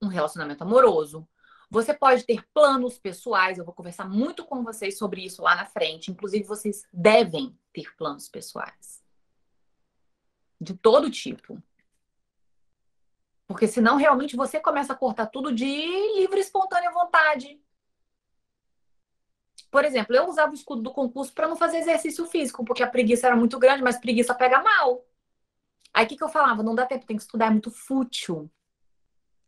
um relacionamento amoroso. Você pode ter planos pessoais. Eu vou conversar muito com vocês sobre isso lá na frente. Inclusive, vocês devem ter planos pessoais. De todo tipo. Porque senão, realmente, você começa a cortar tudo de livre, espontânea vontade. Por exemplo, eu usava o escudo do concurso para não fazer exercício físico, porque a preguiça era muito grande, mas preguiça pega mal. Aí o que eu falava? Não dá tempo, tem que estudar, é muito fútil.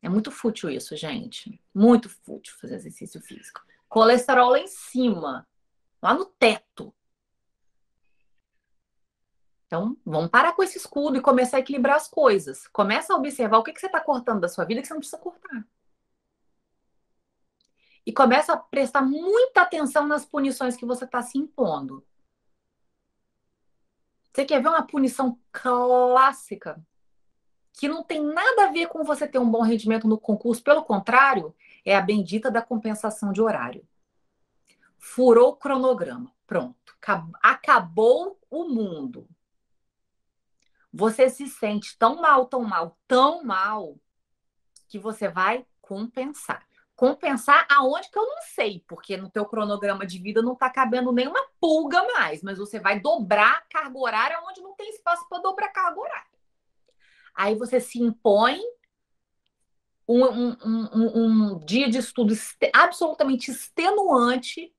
É muito fútil isso, gente. Muito fútil fazer exercício físico. Colesterol lá em cima, lá no teto. Então, vamos parar com esse escudo e começar a equilibrar as coisas. Começa a observar o que você está cortando da sua vida que você não precisa cortar. E começa a prestar muita atenção nas punições que você está se impondo. Você quer ver uma punição clássica que não tem nada a ver com você ter um bom rendimento no concurso? Pelo contrário, é a bendita da compensação de horário. Furou o cronograma. Pronto. Acabou o mundo. Você se sente tão mal, tão mal, tão mal, que você vai compensar. Compensar aonde que eu não sei, porque no teu cronograma de vida não está cabendo nenhuma pulga mais, mas você vai dobrar a carga horária onde não tem espaço para dobrar a carga horária. Aí você se impõe um dia de estudo absolutamente extenuante,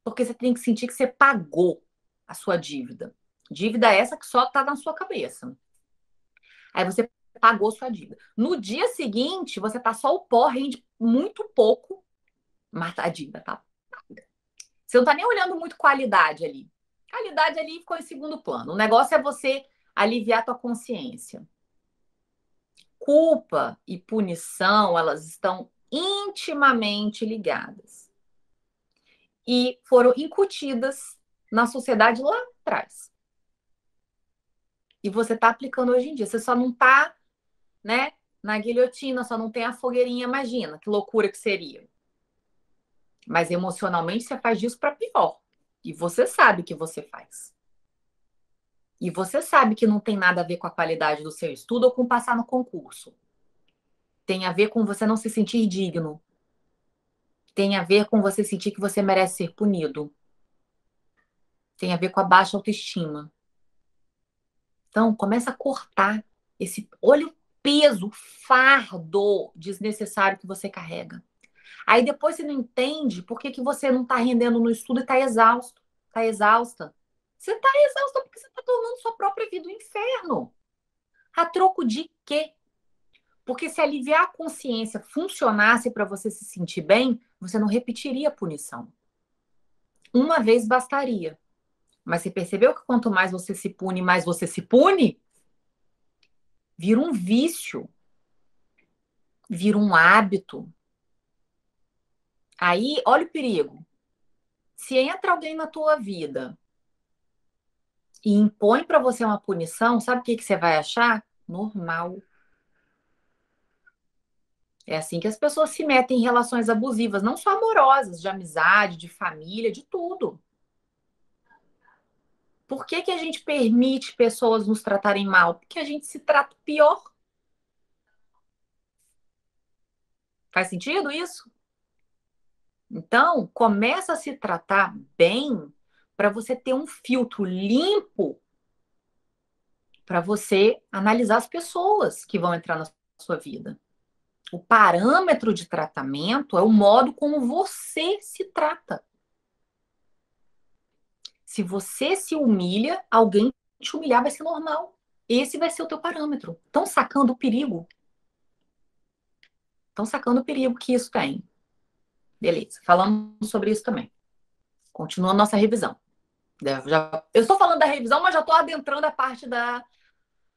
porque você tem que sentir que você pagou a sua dívida. Dívida essa que só está na sua cabeça. Aí você pagou sua dívida. No dia seguinte, você tá só o pó, rende muito pouco, mas a dívida tá paga. Você não tá nem olhando muito qualidade ali. Qualidade ali ficou em segundo plano. O negócio é você aliviar a tua consciência. Culpa e punição, elas estão intimamente ligadas. E foram incutidas na sociedade lá atrás. E você está aplicando hoje em dia. Você só não está, né, na guilhotina, só não tem a fogueirinha, imagina, que loucura que seria. Mas emocionalmente você faz disso para pior. E você sabe que você faz. E você sabe que não tem nada a ver com a qualidade do seu estudo ou com passar no concurso. Tem a ver com você não se sentir digno. Tem a ver com você sentir que você merece ser punido. Tem a ver com a baixa autoestima. Então, começa a cortar esse. Olha o peso, o fardo desnecessário que você carrega. Aí depois você não entende por que, que você não está rendendo no estudo e está exausto, está exausta. Você está exausta porque você está tornando sua própria vida um inferno. A troco de quê? Porque se aliviar a consciência funcionasse para você se sentir bem, você não repetiria a punição. Uma vez bastaria. Mas você percebeu que quanto mais você se pune, mais você se pune? Vira um vício, vira um hábito. Aí, olha o perigo. Se entra alguém na tua vida e impõe para você uma punição, sabe o que que você vai achar? Normal. É assim que as pessoas se metem em relações abusivas, não só amorosas, de amizade, de família, de tudo. Por que que a gente permite pessoas nos tratarem mal? Porque a gente se trata pior. Faz sentido isso? Então, começa a se tratar bem para você ter um filtro limpo para você analisar as pessoas que vão entrar na sua vida. O parâmetro de tratamento é o modo como você se trata. Se você se humilha, alguém te humilhar vai ser normal. Esse vai ser o teu parâmetro. Estão sacando o perigo? Estão sacando o perigo que isso tem. Beleza, falando sobre isso também. Continua a nossa revisão. Eu estou falando da revisão, mas já estou adentrando a parte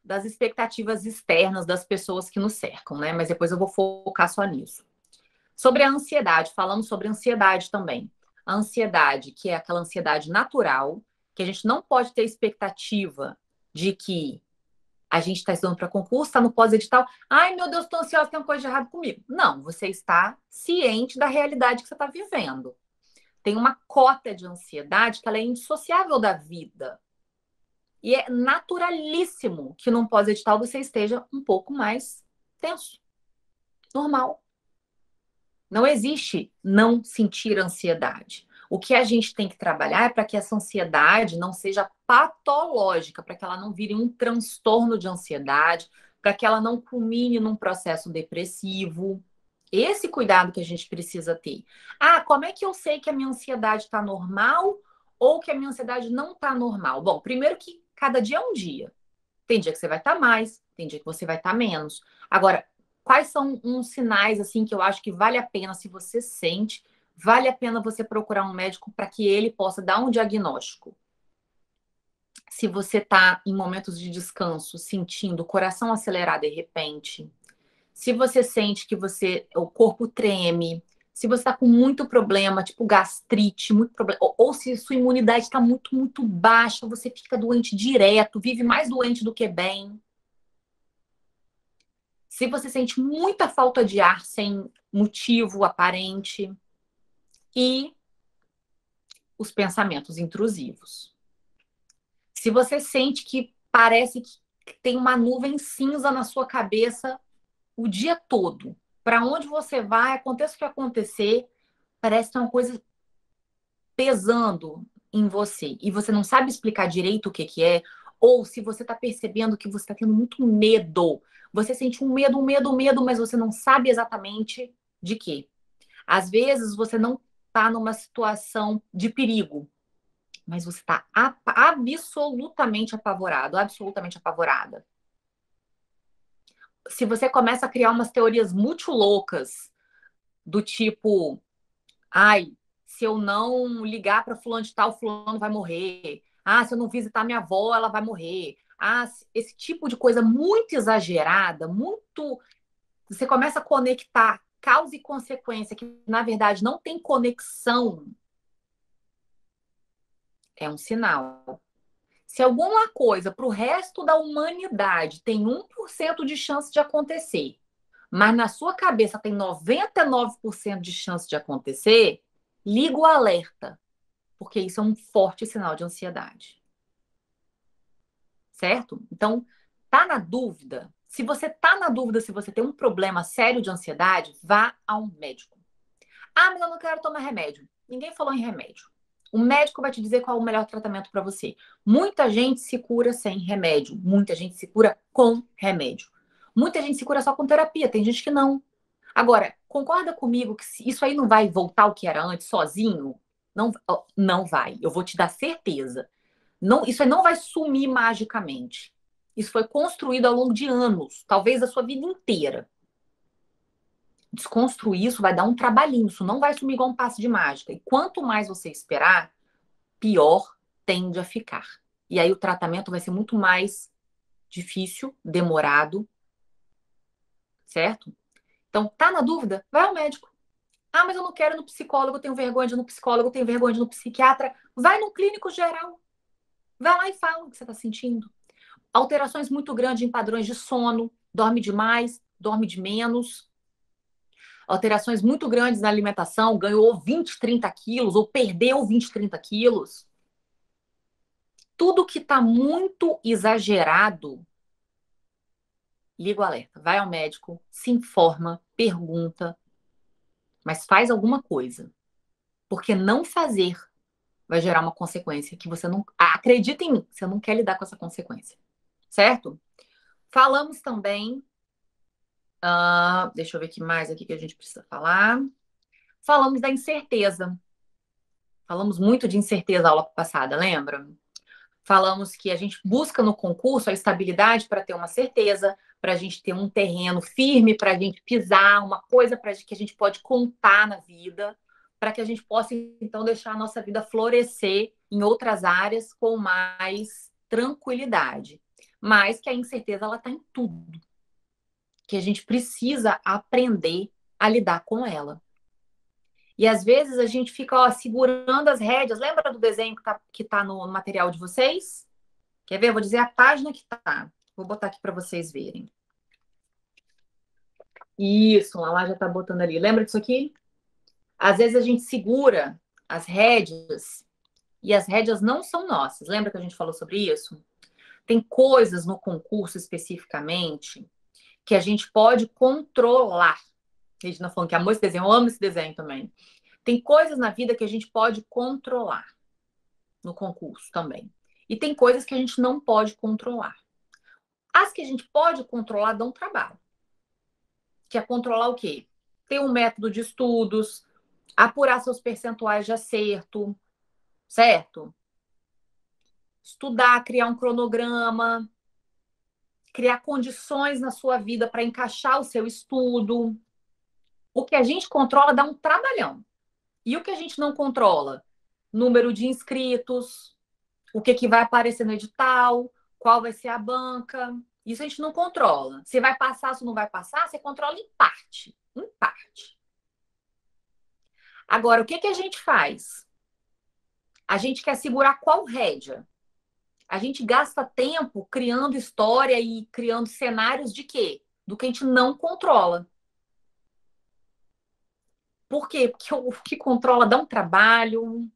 das expectativas externas das pessoas que nos cercam, né? Mas depois eu vou focar só nisso. Sobre a ansiedade, falando sobre ansiedade também. A ansiedade, que é aquela ansiedade natural, que a gente não pode ter expectativa de que a gente está estudando para concurso, está no pós-edital. Ai, meu Deus, estou ansiosa, tem uma coisa de errado comigo. Não, você está ciente da realidade que você está vivendo. Tem uma cota de ansiedade que ela é indissociável da vida. E é naturalíssimo que num pós-edital você esteja um pouco mais tenso. Normal. Não existe não sentir ansiedade. O que a gente tem que trabalhar é para que essa ansiedade não seja patológica, para que ela não vire um transtorno de ansiedade, para que ela não culmine num processo depressivo. Esse cuidado que a gente precisa ter. Ah, como é que eu sei que a minha ansiedade está normal ou que a minha ansiedade não está normal? Bom, primeiro que cada dia é um dia. Tem dia que você vai estar mais, tem dia que você vai estar menos. Agora, quais são uns sinais assim que eu acho que vale a pena, se você sente, vale a pena você procurar um médico para que ele possa dar um diagnóstico? Se você está em momentos de descanso, sentindo o coração acelerar de repente, se você sente que o corpo treme, se você está com muito problema, tipo gastrite, muito problema, ou se sua imunidade está muito, muito baixa, você fica doente direto, vive mais doente do que bem. Se você sente muita falta de ar sem motivo aparente e os pensamentos intrusivos. Se você sente que parece que tem uma nuvem cinza na sua cabeça o dia todo, para onde você vai, aconteça o que acontecer, parece que tem uma coisa pesando em você e você não sabe explicar direito o que que é, ou se você está percebendo que você está tendo muito medo, você sente um medo, um medo, um medo, mas você não sabe exatamente de quê. Às vezes você não está numa situação de perigo, mas você está absolutamente apavorado, absolutamente apavorada. Se você começa a criar umas teorias muito loucas, do tipo, ai, se eu não ligar para fulano de tal, fulano vai morrer. Ah, se eu não visitar minha avó, ela vai morrer. Ah, esse tipo de coisa muito exagerada, muito. Você começa a conectar causa e consequência, que na verdade não tem conexão, é um sinal. Se alguma coisa para o resto da humanidade tem 1% de chance de acontecer, mas na sua cabeça tem 99% de chance de acontecer, liga o alerta, porque isso é um forte sinal de ansiedade. certo? Então, tá na dúvida? Se você tá na dúvida se você tem um problema sério de ansiedade, vá a um médico. Ah, mas eu não quero tomar remédio. Ninguém falou em remédio. O médico vai te dizer qual é o melhor tratamento para você. Muita gente se cura sem remédio. Muita gente se cura com remédio. Muita gente se cura só com terapia. Tem gente que não. Agora, concorda comigo que isso aí não vai voltar ao que era antes sozinho? Não, não vai. Eu vou te dar certeza. Não, isso aí não vai sumir magicamente. Isso foi construído ao longo de anos, talvez a sua vida inteira. Desconstruir isso vai dar um trabalhinho, isso não vai sumir igual um passe de mágica. E quanto mais você esperar, pior tende a ficar. E aí o tratamento vai ser muito mais difícil, demorado, certo? Então, tá na dúvida? Vai ao médico. Ah, mas eu não quero ir no psicólogo, eu tenho vergonha de ir no psicólogo, eu tenho vergonha de ir no psiquiatra. Vai no clínico geral. Vai lá e fala o que você está sentindo. Alterações muito grandes em padrões de sono, dorme demais, dorme de menos. Alterações muito grandes na alimentação, ganhou 20, 30 quilos ou perdeu 20, 30 quilos. Tudo que está muito exagerado, liga o alerta. Vai ao médico, se informa, pergunta, mas faz alguma coisa. Porque não fazer vai gerar uma consequência que você não. Acredita em mim, você não quer lidar com essa consequência. Certo? Falamos também. Deixa eu ver o que mais aqui que a gente precisa falar. Falamos da incerteza. Falamos muito de incerteza na aula passada, lembra? Falamos que a gente busca no concurso a estabilidade para ter uma certeza, para a gente ter um terreno firme, para a gente pisar, uma coisa para que a gente pode contar na vida, para que a gente possa, então, deixar a nossa vida florescer em outras áreas com mais tranquilidade. Mas que a incerteza ela está em tudo, que a gente precisa aprender a lidar com ela. E às vezes a gente fica segurando as rédeas. Lembra do desenho que tá no material de vocês? Quer ver? Eu vou dizer a página que tá. Vou botar aqui para vocês verem. Isso, a lá já tá botando ali. Lembra disso aqui? Às vezes a gente segura as rédeas e as rédeas não são nossas. Lembra que a gente falou sobre isso? Tem coisas no concurso especificamente que a gente pode controlar. A gente não falando que amou esse desenho, eu amo esse desenho também. Tem coisas na vida que a gente pode controlar no concurso também. E tem coisas que a gente não pode controlar. As que a gente pode controlar dão trabalho. Que é controlar o quê? Ter um método de estudos, apurar seus percentuais de acerto, certo? Estudar, criar um cronograma, criar condições na sua vida para encaixar o seu estudo. O que a gente controla dá um trabalhão. E o que a gente não controla? Número de inscritos, o que vai aparecer no edital, qual vai ser a banca. Isso a gente não controla. Se vai passar, se não vai passar, você controla em parte. Em parte. Agora, o que a gente faz? A gente quer segurar qual rédea? A gente gasta tempo criando história e criando cenários de quê? Do que a gente não controla. Por quê? Porque o que controla dá um trabalho,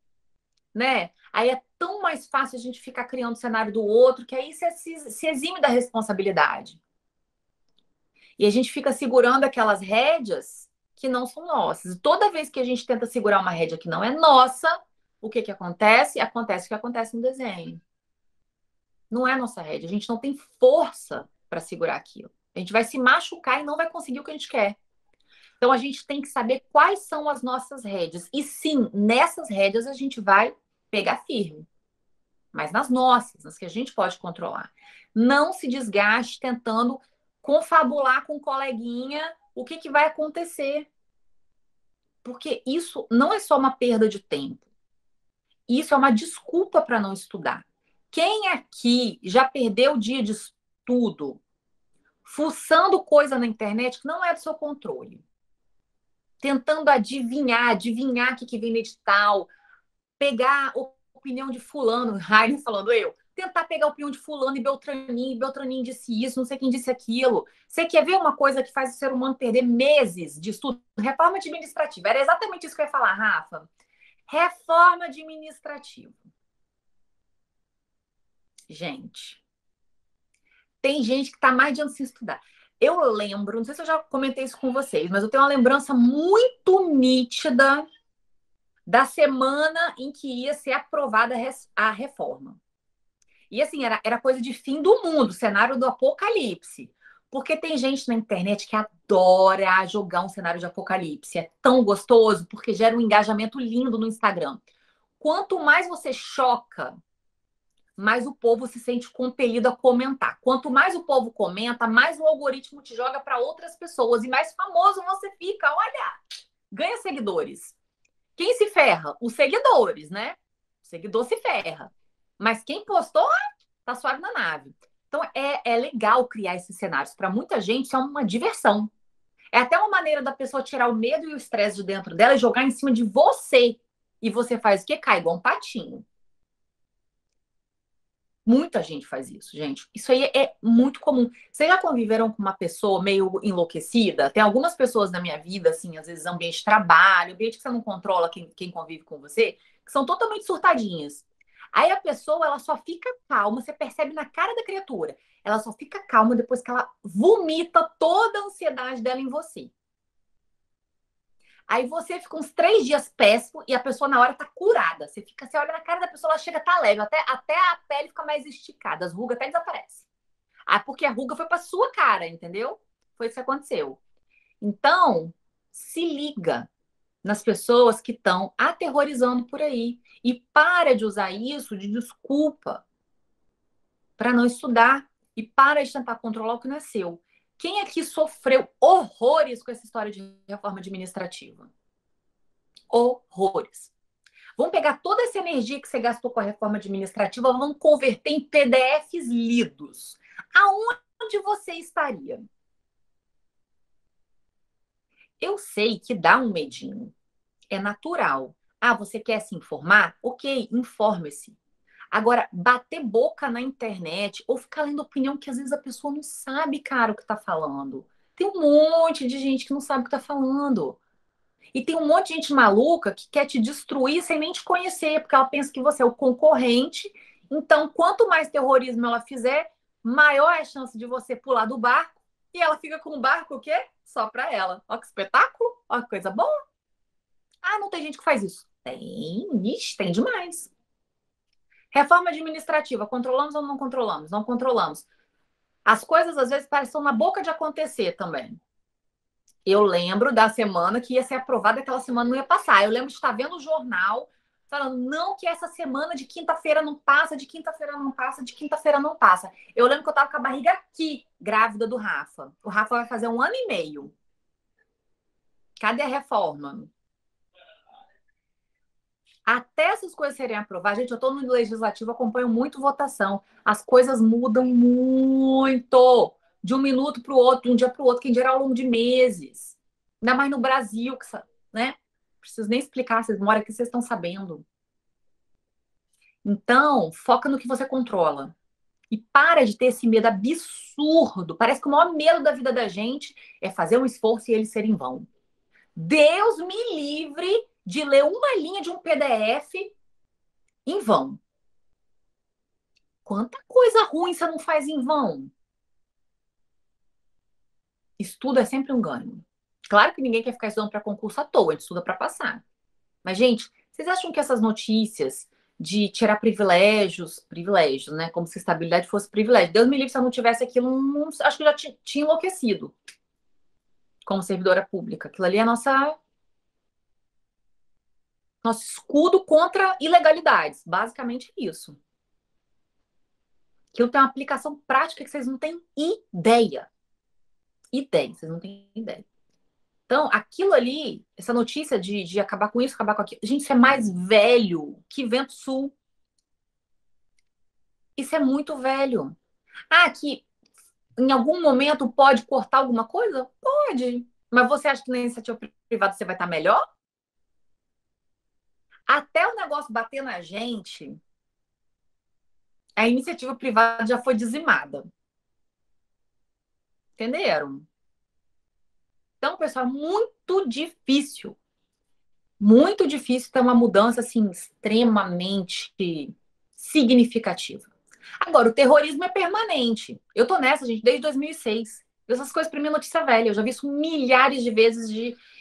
né? Aí é tão mais fácil a gente ficar criando o cenário do outro, que aí você se exime da responsabilidade. E a gente fica segurando aquelas rédeas que não são nossas. E toda vez que a gente tenta segurar uma rédea que não é nossa, o que acontece? Acontece o que acontece no desenho. Não é nossa rédea. A gente não tem força para segurar aquilo. A gente vai se machucar e não vai conseguir o que a gente quer. Então a gente tem que saber quais são as nossas rédeas. E sim, nessas rédeas a gente vai pegar firme. Mas nas nossas, nas que a gente pode controlar. Não se desgaste tentando confabular com o coleguinha o que vai acontecer. Porque isso não é só uma perda de tempo. Isso é uma desculpa para não estudar. Quem aqui já perdeu o dia de estudo fuçando coisa na internet que não é do seu controle? Tentando adivinhar o que vem no edital, pegar a opinião de fulano, Rainer falando eu, tentar pegar a opinião de fulano e Beltraninho disse isso, não sei quem disse aquilo. Você quer ver uma coisa que faz o ser humano perder meses de estudo? Reforma administrativa. Era exatamente isso que eu ia falar, Rafa. Reforma administrativa. Gente, Tem gente que está mais de ano sem estudar. Eu lembro, não sei se eu já comentei isso com vocês, mas eu tenho uma lembrança muito nítida da semana em que ia ser aprovada a reforma. E assim, era coisa de fim do mundo, cenário do apocalipse. Porque tem gente na internet que adora jogar um cenário de apocalipse. É tão gostoso, porque gera um engajamento lindo no Instagram. Quanto mais você choca, mais o povo se sente compelido a comentar. Quanto mais o povo comenta, mais o algoritmo te joga para outras pessoas e mais famoso você fica. Olha, ganha seguidores. Quem se ferra? Os seguidores, né? O seguidor se ferra. Mas quem postou, tá suave na nave. Então é legal criar esses cenários. Para muita gente, isso é uma diversão. É até uma maneira da pessoa tirar o medo e o estresse de dentro dela e jogar em cima de você. E você faz o quê? Cai igual um patinho. Muita gente faz isso, gente. Isso aí é muito comum. Vocês já conviveram com uma pessoa meio enlouquecida? Tem algumas pessoas na minha vida, assim, às vezes ambiente de trabalho, ambiente que você não controla quem convive com você, que são totalmente surtadinhas. Aí a pessoa, ela só fica calma, você percebe na cara da criatura. Ela só fica calma depois que ela vomita toda a ansiedade dela em você. Aí você fica uns 3 dias péssimo e a pessoa na hora tá curada. Você fica, você olha na cara da pessoa, ela chega a tá leve, até a pele fica mais esticada, as rugas até desaparecem. Ah, porque a ruga foi pra sua cara, entendeu? Foi isso que aconteceu. Então, se liga nas pessoas que estão aterrorizando por aí e para de usar isso de desculpa para não estudar e para de tentar controlar o que não é seu. Quem aqui sofreu horrores com essa história de reforma administrativa? Horrores. Vamos pegar toda essa energia que você gastou com a reforma administrativa, vamos converter em PDFs lidos. Aonde você estaria? Eu sei que dá um medinho. É natural. Ah, você quer se informar? Ok, informe-se. Agora, bater boca na internet ou ficar lendo opinião que às vezes a pessoa não sabe, cara, o que tá falando. Tem um monte de gente que não sabe o que tá falando. E tem um monte de gente maluca que quer te destruir sem nem te conhecer, porque ela pensa que você é o concorrente. Então, quanto mais terrorismo ela fizer, maior é a chance de você pular do barco. E ela fica com o barco o quê? Só pra ela. Ó que espetáculo, ó que coisa boa. Ah, não tem gente que faz isso. Tem, ixi, tem demais. Reforma administrativa, controlamos ou não controlamos? Não controlamos. As coisas às vezes parecem na boca de acontecer também. Eu lembro da semana que ia ser aprovada, aquela semana não ia passar. Eu lembro de estar vendo o jornal falando, não, que essa semana de quinta-feira não passa, de quinta-feira não passa, de quinta-feira não passa. Eu lembro que eu tava com a barriga aqui, grávida do Rafa. O Rafa vai fazer 1 ano e meio. Cadê a reforma? Até essas coisas serem aprovadas, gente, eu estou no legislativo, acompanho muito votação. As coisas mudam muito. De um minuto para o outro, de um dia para o outro, quem dirá ao longo de meses. Ainda mais no Brasil, que, né? Preciso nem explicar, vocês moram aqui, vocês estão sabendo. Então, foca no que você controla. E para de ter esse medo absurdo. Parece que o maior medo da vida da gente é fazer um esforço e ele ser em vão. Deus me livre de ler uma linha de um PDF em vão. Quanta coisa ruim você não faz em vão? Estudo é sempre um ganho. Claro que ninguém quer ficar estudando para concurso à toa, a gente estuda para passar. Mas, gente, vocês acham que essas notícias de tirar privilégios, né? Como se estabilidade fosse privilégio. Deus me livre se eu não tivesse aquilo, não, acho que eu já tinha enlouquecido como servidora pública. Aquilo ali é nosso escudo contra ilegalidades. Basicamente isso. Aquilo tem uma aplicação prática que vocês não têm ideia. Ideia, vocês não têm ideia. Então, aquilo ali, essa notícia de acabar com isso, acabar com aquilo, gente, isso é mais velho que vento sul. Isso é muito velho. Ah, que em algum momento pode cortar alguma coisa? Pode. Mas você acha que na iniciativa privada você vai estar melhor? Até o negócio bater na gente, a iniciativa privada já foi dizimada. Entenderam? Então, pessoal, é muito difícil ter uma mudança assim extremamente significativa. Agora, o terrorismo é permanente. Eu tô nessa, gente, desde 2006. Essas coisas para mim é notícia velha. Eu já vi isso milhares de vezes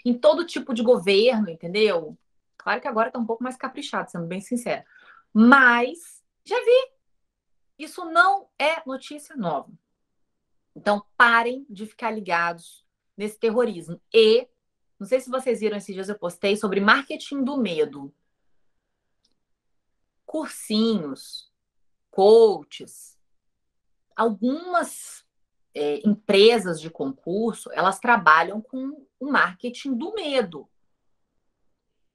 em todo tipo de governo, entendeu? Claro que agora tá um pouco mais caprichado, sendo bem sincero. Mas já vi. Isso não é notícia nova. Então, parem de ficar ligados nesse terrorismo. E, não sei se vocês viram esses dias, eu postei sobre marketing do medo. Cursinhos, coaches, algumas empresas de concurso, elas trabalham com o marketing do medo. O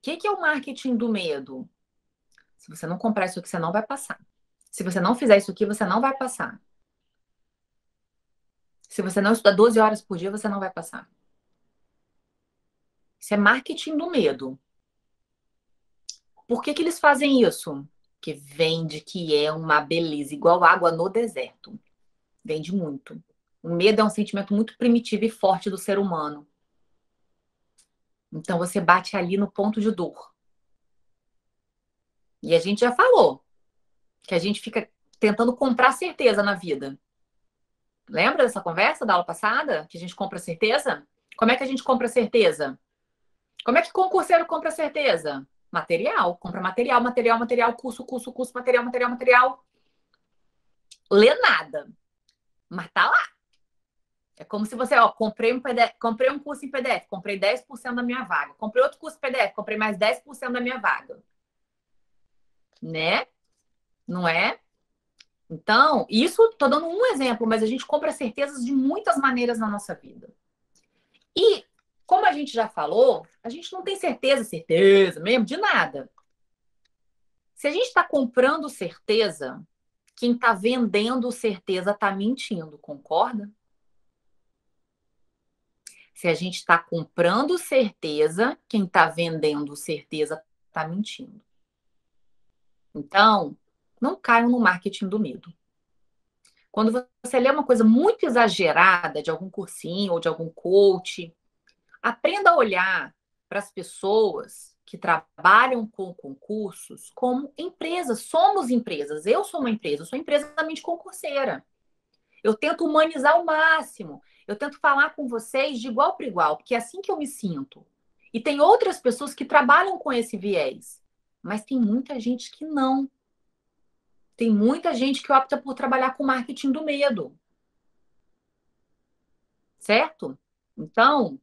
que é o marketing do medo? Se você não comprar isso aqui, você não vai passar. Se você não fizer isso aqui, você não vai passar. Se você não estudar 12 horas por dia, você não vai passar. Isso é marketing do medo. Por que eles fazem isso? Que vende que é uma beleza, igual água no deserto. Vende muito. O medo é um sentimento muito primitivo e forte do ser humano. Então você bate ali no ponto de dor. E a gente já falou que a gente fica tentando comprar certeza na vida. Lembra dessa conversa da aula passada? Que a gente compra certeza? Como é que a gente compra certeza? Como é que concurseiro compra certeza? Material. Compra material, material, material, curso, curso, curso, material, material, material. Lê nada. Mas tá lá. É como se você, ó, comprei um PDF, comprei um curso em PDF, comprei 10% da minha vaga. Comprei outro curso em PDF, comprei mais 10% da minha vaga. Né? Não é? Então, isso tô dando um exemplo, mas a gente compra certezas de muitas maneiras na nossa vida. E, como a gente já falou, a gente não tem certeza, certeza mesmo, de nada. Se a gente está comprando certeza, quem está vendendo certeza está mentindo, concorda? Se a gente está comprando certeza, quem está vendendo certeza está mentindo. Então, não caiam no marketing do medo. Quando você lê uma coisa muito exagerada de algum cursinho ou de algum coach, aprenda a olhar para as pessoas que trabalham com concursos como empresas. Somos empresas. Eu sou uma empresa, eu sou empresamente concurseira. Eu tento humanizar ao máximo. Eu tento falar com vocês de igual para igual, porque é assim que eu me sinto. E tem outras pessoas que trabalham com esse viés, mas tem muita gente que não. Tem muita gente que opta por trabalhar com marketing do medo. Certo? Então,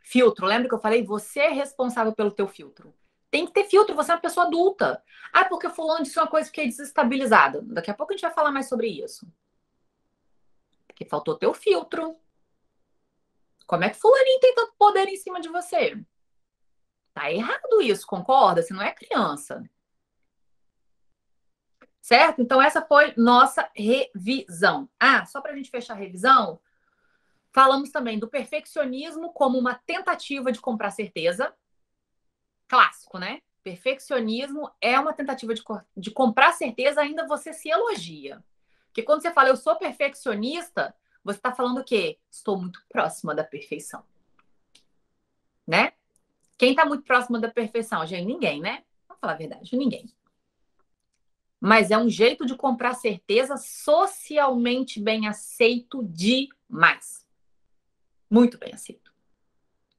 filtro. Lembra que eu falei? Você é responsável pelo teu filtro. Tem que ter filtro, você é uma pessoa adulta. Ah, porque fulano disse uma coisa e fiquei desestabilizada. Daqui a pouco a gente vai falar mais sobre isso. Porque faltou teu filtro. Como é que fulaninho tem tanto poder em cima de você? Tá errado isso, concorda? Você não é criança. Certo? Então essa foi nossa revisão. Ah, só para a gente fechar a revisão, falamos também do perfeccionismo como uma tentativa de comprar certeza. Clássico, né? Perfeccionismo é uma tentativa de comprar certeza, ainda você se elogia. Porque quando você fala eu sou perfeccionista, você está falando o quê? Estou muito próxima da perfeição. Né? Quem está muito próximo da perfeição? Gente, ninguém, né? Vamos falar a verdade, ninguém. Mas é um jeito de comprar certeza socialmente bem aceito demais. Muito bem aceito.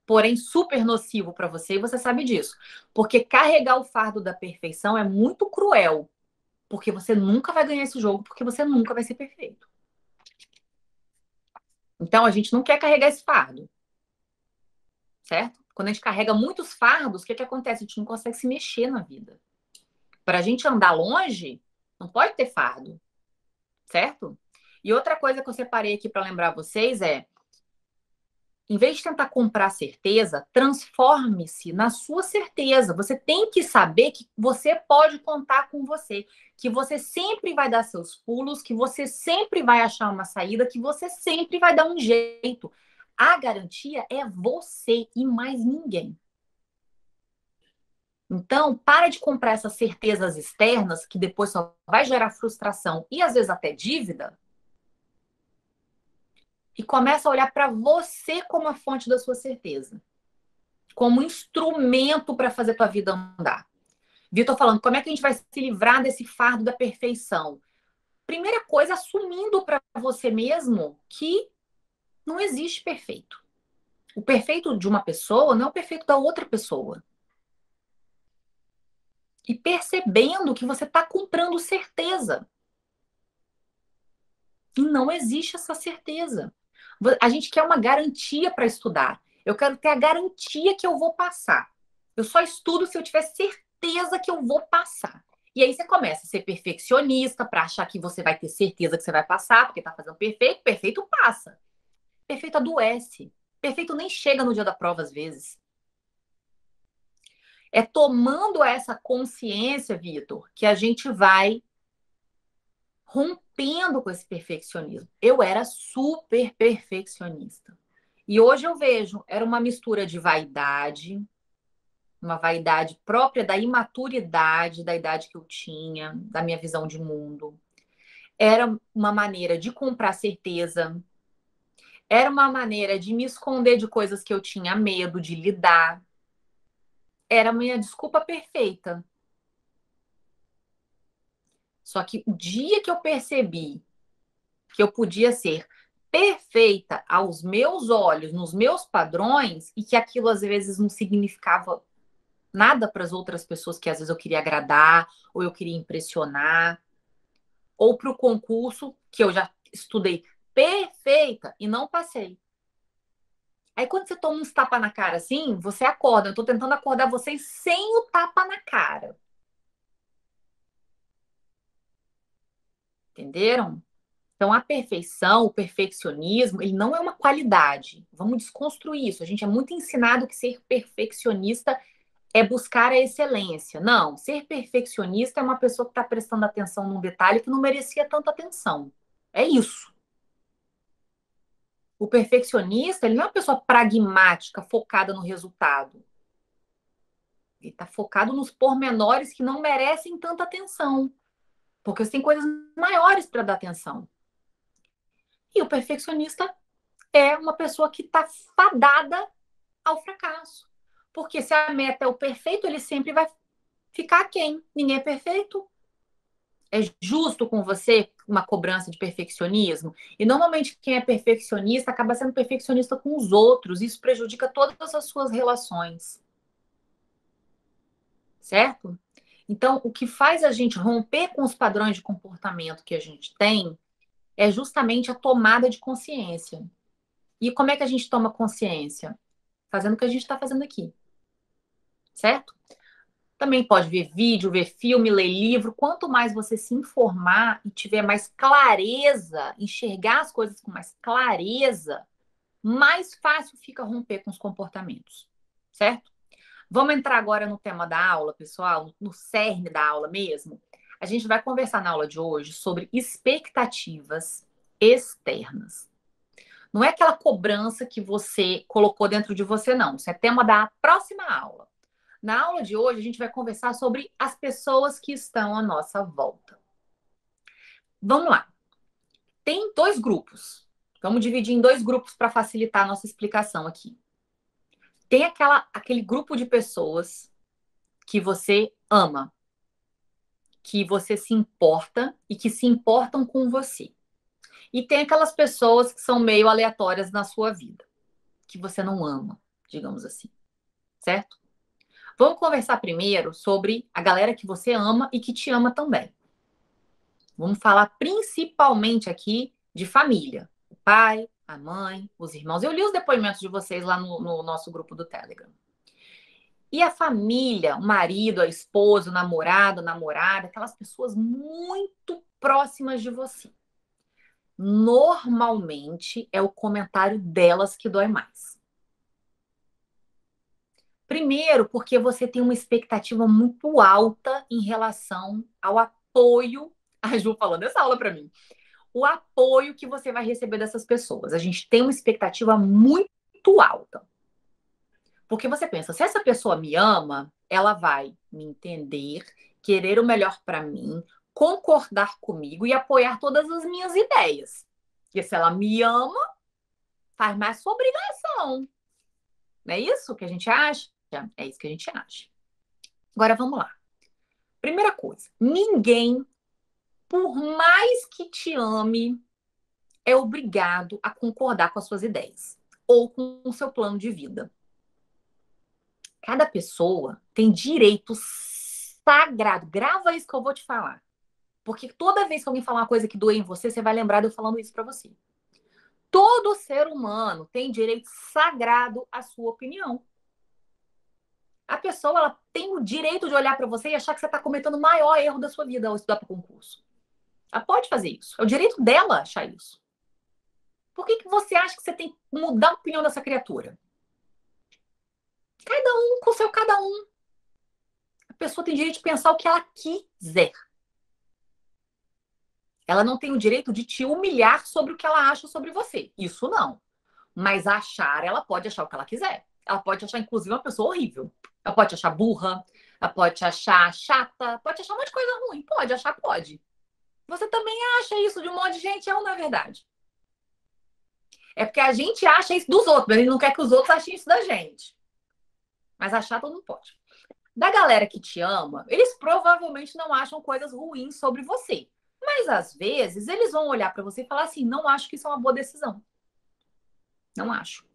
Porém, super nocivo para você e você sabe disso. Porque carregar o fardo da perfeição é muito cruel. Porque você nunca vai ganhar esse jogo, porque você nunca vai ser perfeito. Então, a gente não quer carregar esse fardo. Certo? Quando a gente carrega muitos fardos, o que acontece? A gente não consegue se mexer na vida. Para a gente andar longe, não pode ter fardo. Certo? E outra coisa que eu separei aqui para lembrar vocês é: em vez de tentar comprar certeza, transforme-se na sua certeza. Você tem que saber que você pode contar com você, que você sempre vai dar seus pulos, que você sempre vai achar uma saída, que você sempre vai dar um jeito. A garantia é você e mais ninguém. Então, para de comprar essas certezas externas que depois só vai gerar frustração e às vezes até dívida. E começa a olhar para você como a fonte da sua certeza, como instrumento para fazer tua vida andar. Vitor falando, como é que a gente vai se livrar desse fardo da perfeição? Primeira coisa, assumindo para você mesmo que não existe perfeito. O perfeito de uma pessoa não é o perfeito da outra pessoa. E percebendo que você está comprando certeza. E não existe essa certeza. A gente quer uma garantia para estudar. Eu quero ter a garantia que eu vou passar. Eu só estudo se eu tiver certeza que eu vou passar. E aí você começa a ser perfeccionista para achar que você vai ter certeza que você vai passar, porque está fazendo perfeito. Perfeito passa. Perfeito adoece. Perfeito nem chega no dia da prova às vezes. É tomando essa consciência, Vitor, que a gente vai rompendo com esse perfeccionismo. Eu era super perfeccionista. E hoje eu vejo, era uma mistura de vaidade, uma vaidade própria da imaturidade da idade que eu tinha, da minha visão de mundo. Era uma maneira de comprar certeza, era uma maneira de me esconder de coisas que eu tinha medo de lidar. Era a minha desculpa perfeita. Só que o dia que eu percebi que eu podia ser perfeita aos meus olhos, nos meus padrões, e que aquilo às vezes não significava nada para as outras pessoas que às vezes eu queria agradar, ou eu queria impressionar, ou para o concurso que eu já estudei perfeita e não passei. Aí quando você toma uns tapa na cara assim, você acorda. Eu tô tentando acordar vocês sem o tapa na cara. Entenderam? Então, a perfeição, o perfeccionismo, ele não é uma qualidade. Vamos desconstruir isso. A gente é muito ensinado que ser perfeccionista é buscar a excelência. Não, ser perfeccionista é uma pessoa que está prestando atenção num detalhe que não merecia tanta atenção. É isso. O perfeccionista, ele não é uma pessoa pragmática, focada no resultado. Ele está focado nos pormenores que não merecem tanta atenção. Porque você tem coisas maiores para dar atenção. E o perfeccionista é uma pessoa que está fadada ao fracasso. Porque se a meta é o perfeito, ele sempre vai ficar quem? Ninguém é perfeito. É justo com você uma cobrança de perfeccionismo? E normalmente quem é perfeccionista acaba sendo perfeccionista com os outros. Isso prejudica todas as suas relações. Certo? Então, o que faz a gente romper com os padrões de comportamento que a gente tem é justamente a tomada de consciência. E como é que a gente toma consciência? Fazendo o que a gente está fazendo aqui. Certo? Também pode ver vídeo, ver filme, ler livro. Quanto mais você se informar e tiver mais clareza, enxergar as coisas com mais clareza, mais fácil fica romper com os comportamentos. Certo? Vamos entrar agora no tema da aula, pessoal, no cerne da aula mesmo. A gente vai conversar na aula de hoje sobre expectativas externas. Não é aquela cobrança que você colocou dentro de você, não. Isso é tema da próxima aula. Na aula de hoje, a gente vai conversar sobre as pessoas que estão à nossa volta. Vamos lá. Tem dois grupos. Vamos dividir em dois grupos para facilitar a nossa explicação aqui. Tem aquele grupo de pessoas que você ama, que você se importa e que se importam com você. E tem aquelas pessoas que são meio aleatórias na sua vida, que você não ama, digamos assim, certo? Vamos conversar primeiro sobre a galera que você ama e que te ama também. Vamos falar principalmente aqui de família. O pai, a mãe, os irmãos. Eu li os depoimentos de vocês lá no nosso grupo do Telegram. E a família, o marido, a esposa, o namorado, a namorada, aquelas pessoas muito próximas de você. Normalmente é o comentário delas que dói mais. Primeiro, porque você tem uma expectativa muito alta em relação ao apoio. A Ju falando essa aula para mim. O apoio que você vai receber dessas pessoas. A gente tem uma expectativa muito alta. Porque você pensa, se essa pessoa me ama, ela vai me entender, querer o melhor para mim, concordar comigo e apoiar todas as minhas ideias. Porque se ela me ama, faz mais sua obrigação. Não é isso que a gente acha? É isso que a gente acha. Agora vamos lá. Primeira coisa, ninguém por mais que te ame, é obrigado a concordar com as suas ideias ou com o seu plano de vida. Cada pessoa tem direito sagrado. Grava isso que eu vou te falar. Porque toda vez que alguém falar uma coisa que doer em você, você vai lembrar de eu falando isso para você. Todo ser humano tem direito sagrado à sua opinião. A pessoa ela tem o direito de olhar para você e achar que você está cometendo o maior erro da sua vida ao estudar para o concurso. Ela pode fazer isso. É o direito dela achar isso. Por que você acha que você tem que mudar a opinião dessa criatura? Cada um com o seu cada um. A pessoa tem direito de pensar o que ela quiser. Ela não tem o direito de te humilhar sobre o que ela acha sobre você. Isso não. Mas achar, ela pode achar o que ela quiser. Ela pode achar, inclusive, uma pessoa horrível. Ela pode achar burra, ela pode achar chata, pode achar um monte de coisa ruim. Pode achar, pode. Você também acha isso de um monte de gente, é ou não é verdade? É porque a gente acha isso dos outros, mas a gente não quer que os outros achem isso da gente. Mas achar todo mundo pode. Da galera que te ama, eles provavelmente não acham coisas ruins sobre você. Mas às vezes eles vão olhar para você e falar assim: não acho que isso é uma boa decisão. Não acho.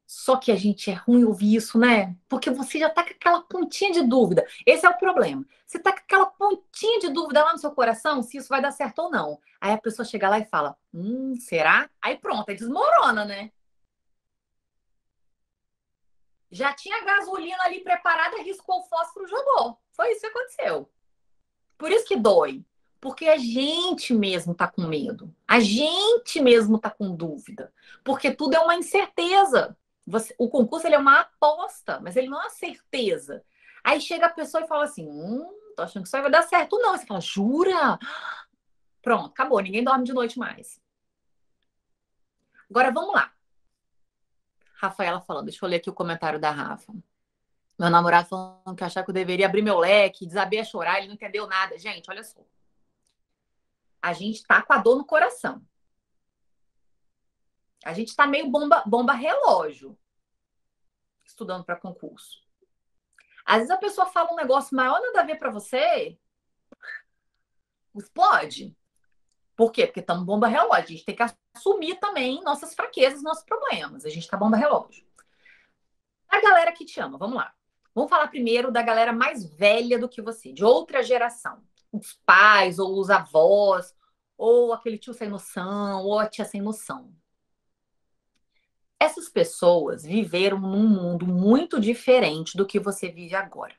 Só que a gente é ruim ouvir isso, né? Porque você já tá com aquela pontinha de dúvida. Esse é o problema. Você tá com aquela pontinha de dúvida lá no seu coração se isso vai dar certo ou não. Aí a pessoa chega lá e fala: será? Aí pronto, aí desmorona, né? Já tinha gasolina ali preparada, riscou o fósforo, jogou. Foi isso que aconteceu. Por isso que dói. Porque a gente mesmo tá com medo. A gente mesmo tá com dúvida. Porque tudo é uma incerteza. O concurso ele é uma aposta, mas ele não é uma certeza. Aí chega a pessoa e fala assim: tô achando que isso aí vai dar certo. Não, você fala, jura? Pronto, acabou, ninguém dorme de noite mais. Agora vamos lá. Rafaela falando, deixa eu ler aqui o comentário da Rafa. Meu namorado falando que achava que eu deveria abrir meu leque, desabei a chorar, ele não entendeu nada. Gente, olha só. A gente tá com a dor no coração. A gente tá meio bomba relógio estudando para concurso. Às vezes a pessoa fala um negócio maior nada a ver para você, explode. Por quê? Porque estamos bomba relógio. A gente tem que assumir também nossas fraquezas, nossos problemas. A gente tá bomba relógio. A galera que te ama, vamos lá. Vamos falar primeiro da galera mais velha do que você, de outra geração. Os pais, ou os avós, ou aquele tio sem noção, ou a tia sem noção. Essas pessoas viveram num mundo muito diferente do que você vive agora.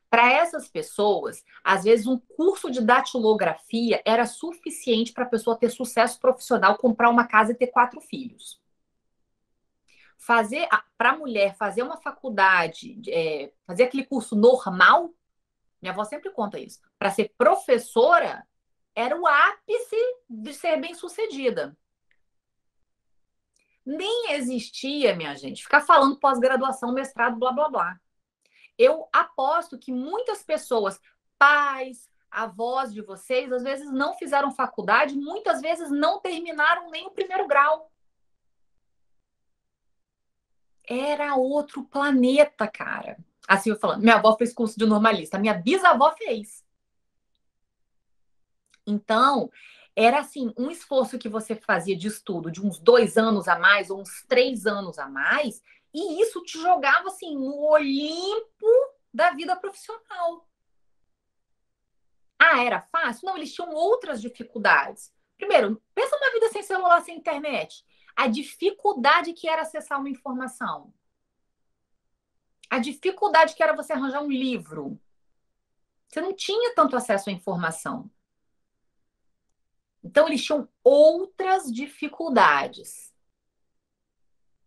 Para essas pessoas, às vezes um curso de datilografia era suficiente para a pessoa ter sucesso profissional, comprar uma casa e ter 4 filhos. Para a mulher fazer uma faculdade, fazer aquele curso normal, minha avó sempre conta isso, para ser professora era o ápice de ser bem-sucedida. Nem existia, minha gente, ficar falando pós-graduação, mestrado, blá, blá, blá. Eu aposto que muitas pessoas, pais, avós de vocês, às vezes não fizeram faculdade, muitas vezes não terminaram nem o primeiro grau. Era outro planeta, cara. Assim eu falando, minha avó fez curso de normalista, minha bisavó fez. Então, era assim, um esforço que você fazia de estudo de uns 2 anos a mais, ou uns 3 anos a mais, e isso te jogava assim no Olimpo da vida profissional. Ah, era fácil? Não, eles tinham outras dificuldades. Primeiro, pensa uma vida sem celular, sem internet. A dificuldade que era acessar uma informação. A dificuldade que era você arranjar um livro. Você não tinha tanto acesso à informação. Então, eles tinham outras dificuldades,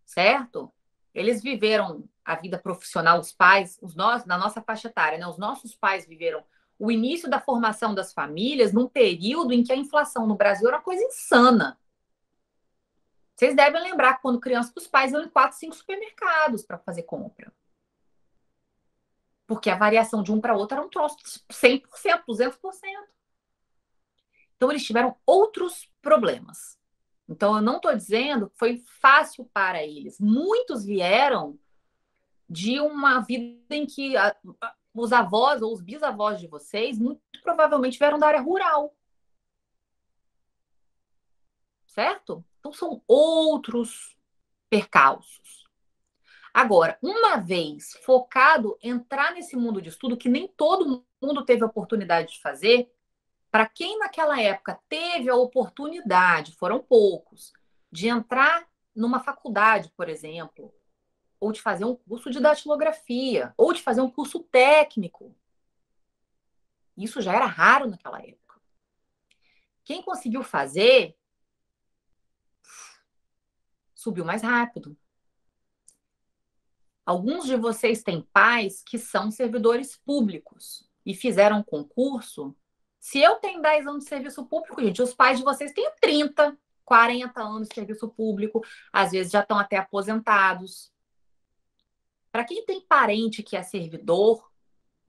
certo? Eles viveram a vida profissional, os pais, na nossa faixa etária, né? Os nossos pais viveram o início da formação das famílias num período em que a inflação no Brasil era uma coisa insana. Vocês devem lembrar que quando criança, os pais iam em 4, 5 supermercados para fazer compra. Porque a variação de um para outro era um troço de 100%, 200%. Então, eles tiveram outros problemas. Então, eu não estou dizendo que foi fácil para eles. Muitos vieram de uma vida em que os avós ou os bisavós de vocês muito provavelmente vieram da área rural, certo? Então são outros percalços. Agora, uma vez focado entrar nesse mundo de estudo que nem todo mundo teve a oportunidade de fazer, para quem naquela época teve a oportunidade, foram poucos, de entrar numa faculdade, por exemplo, ou de fazer um curso de datilografia, ou de fazer um curso técnico. Isso já era raro naquela época. Quem conseguiu fazer, subiu mais rápido. Alguns de vocês têm pais que são servidores públicos e fizeram concurso. Se eu tenho 10 anos de serviço público, gente, os pais de vocês têm 30, 40 anos de serviço público, às vezes já estão até aposentados. Para quem tem parente que é servidor,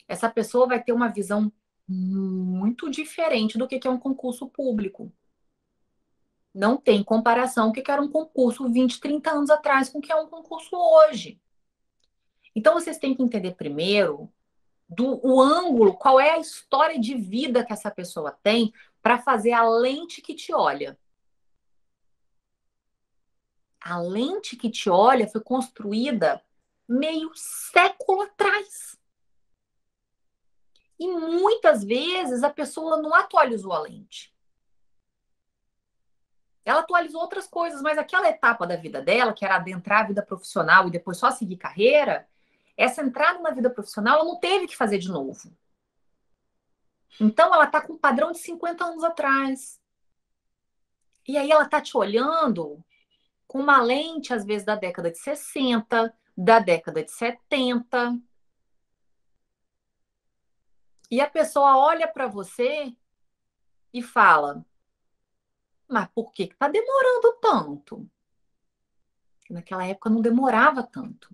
essa pessoa vai ter uma visão muito diferente do que é um concurso público. Não tem comparação o que era um concurso 20, 30 anos atrás com o que é um concurso hoje. Então, vocês têm que entender primeiro o ângulo, qual é a história de vida que essa pessoa tem para fazer a lente que te olha. A lente que te olha foi construída meio século atrás. E muitas vezes a pessoa não atualizou a lente. Ela atualizou outras coisas, mas aquela etapa da vida dela, que era adentrar a vida profissional e depois só seguir carreira, essa entrada na vida profissional ela não teve que fazer de novo. Então ela está com um padrão de 50 anos atrás. E aí ela está te olhando com uma lente, às vezes, da década de 60, da década de 70. E a pessoa olha para você e fala: mas por que está demorando tanto? Naquela época não demorava tanto.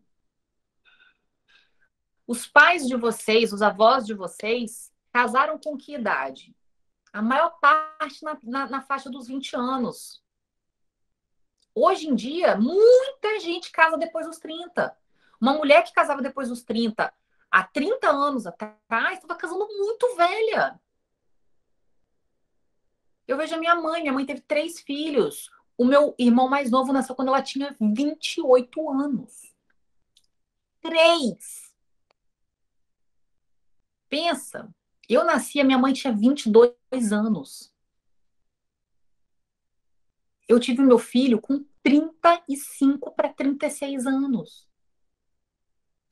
Os pais de vocês, os avós de vocês, casaram com que idade? A maior parte na faixa dos 20 anos. Hoje em dia, muita gente casa depois dos 30. Uma mulher que casava depois dos 30, há 30 anos atrás, estava casando muito velha. Eu vejo a minha mãe teve 3 filhos. O meu irmão mais novo nasceu quando ela tinha 28 anos. 3. Pensa, eu nasci, a minha mãe tinha 22 anos. Eu tive meu filho com 35 para 36 anos.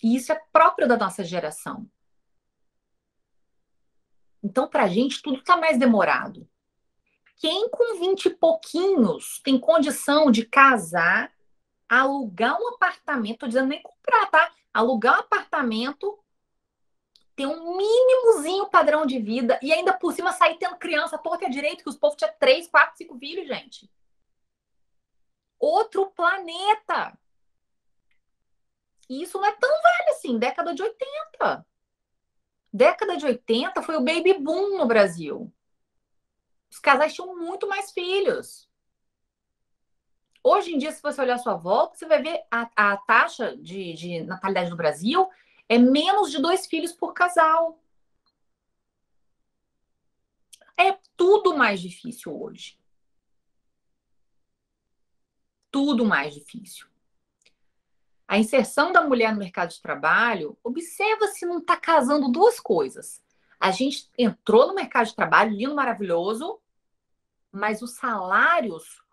E isso é próprio da nossa geração. Então, para a gente, tudo está mais demorado. Quem com 20 e pouquinhos tem condição de casar, alugar um apartamento, tô dizendo nem comprar, tá? Alugar um apartamento, ter um mínimozinho padrão de vida e ainda por cima sair tendo criança à torta e à direita, que os povos tinham 3, 4, 5 filhos, gente. Outro planeta. E isso não é tão velho assim, década de 80. Década de 80 foi o baby boom no Brasil. Os casais tinham muito mais filhos. Hoje em dia, se você olhar a sua volta, você vai ver a taxa de natalidade no Brasil é menos de 2 filhos por casal. É tudo mais difícil hoje. Tudo mais difícil. A inserção da mulher no mercado de trabalho, observa se não está casando duas coisas. A gente entrou no mercado de trabalho, lindo, maravilhoso, mas os salários,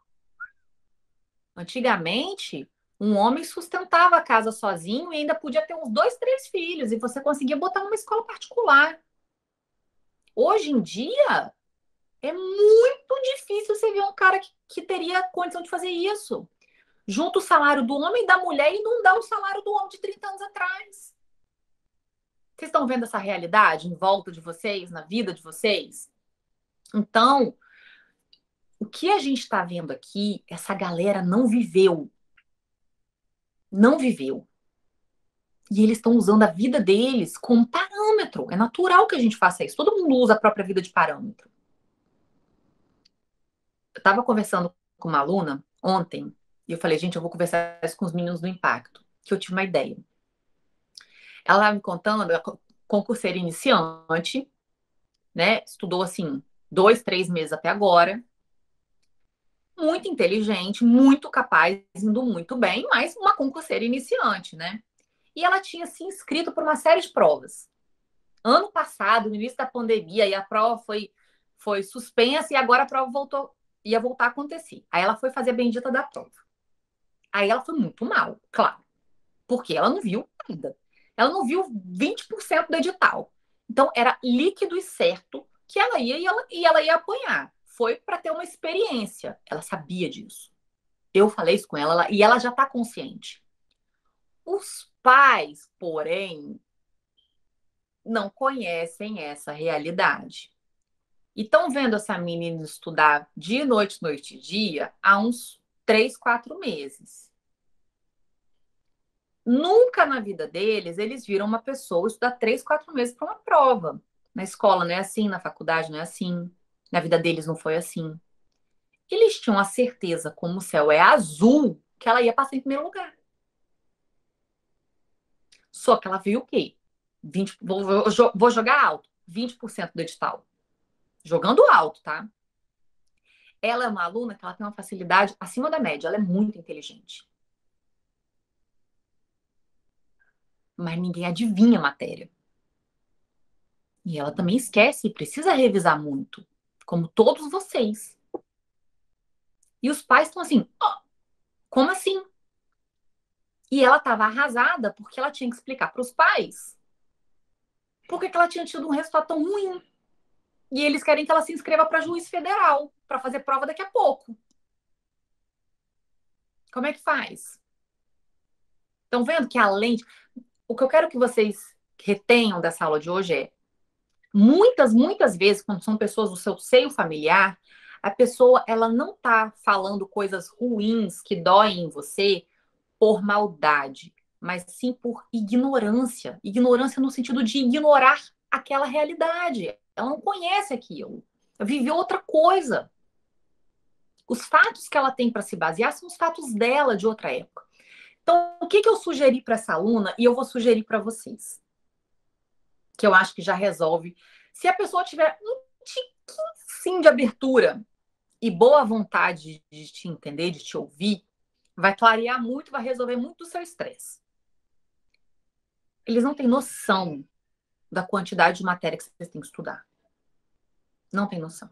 antigamente, um homem sustentava a casa sozinho e ainda podia ter uns 2, 3 filhos, e você conseguia botar numa escola particular. Hoje em dia, é muito difícil você ver um cara que teria condição de fazer isso. Junta o salário do homem e da mulher e não dá o salário do homem de 30 anos atrás. Vocês estão vendo essa realidade em volta de vocês, na vida de vocês? Então, o que a gente está vendo aqui, essa galera não viveu. Não viveu. E eles estão usando a vida deles como parâmetro. É natural que a gente faça isso. Todo mundo usa a própria vida de parâmetro. Eu estava conversando com uma aluna ontem e eu falei, gente, eu vou conversar isso com os meninos do Impacto, que eu tive uma ideia. Ela estava me contando, concurseira iniciante, né? Estudou assim 2, 3 meses até agora. Muito inteligente, muito capaz, indo muito bem, mas uma concurseira iniciante, né? E ela tinha se inscrito por uma série de provas. Ano passado, no início da pandemia, e a prova foi suspensa e agora a prova ia voltar a acontecer. Aí ela foi fazer a bendita da prova. Aí ela foi muito mal, claro, porque ela não viu nada. Ela não viu 20% do edital. Então, era líquido e certo que ela ia e ela ia apanhar. Foi para ter uma experiência. Ela sabia disso. Eu falei isso com ela e ela já está consciente. Os pais, porém, não conhecem essa realidade. E estão vendo essa menina estudar dia, noite e dia há uns 3, 4 meses. Nunca na vida deles eles viram uma pessoa estudar 3, 4 meses para uma prova. Na escola não é assim, na faculdade não é assim, na vida deles não foi assim. Eles tinham a certeza, como o céu é azul, que ela ia passar em primeiro lugar. Só que ela viu o quê? Vou jogar alto, 20% do edital. Jogando alto, tá? Ela é uma aluna que ela tem uma facilidade acima da média, ela é muito inteligente. Mas ninguém adivinha a matéria. E ela também esquece e precisa revisar muito, como todos vocês. E os pais estão assim, oh, como assim? E ela estava arrasada porque ela tinha que explicar para os pais por que ela tinha tido um resultado tão ruim. E eles querem que ela se inscreva para juiz federal, para fazer prova daqui a pouco. Como é que faz? Estão vendo que além. O que eu quero que vocês retenham dessa aula de hoje é: muitas vezes, quando são pessoas do seu seio familiar, a pessoa ela não está falando coisas ruins que doem em você por maldade, mas sim por ignorância. Ignorância no sentido de ignorar aquela realidade. Ela não conhece aquilo. Viveu outra coisa. Os fatos que ela tem para se basear são os fatos dela de outra época. Então, o que eu sugeri para essa aluna e eu vou sugerir para vocês, que eu acho que já resolve. Se a pessoa tiver um tiquinho de abertura e boa vontade de te entender, de te ouvir, vai clarear muito, vai resolver muito do seu estresse. Eles não têm noção da quantidade de matéria que vocês têm que estudar. Não tem noção.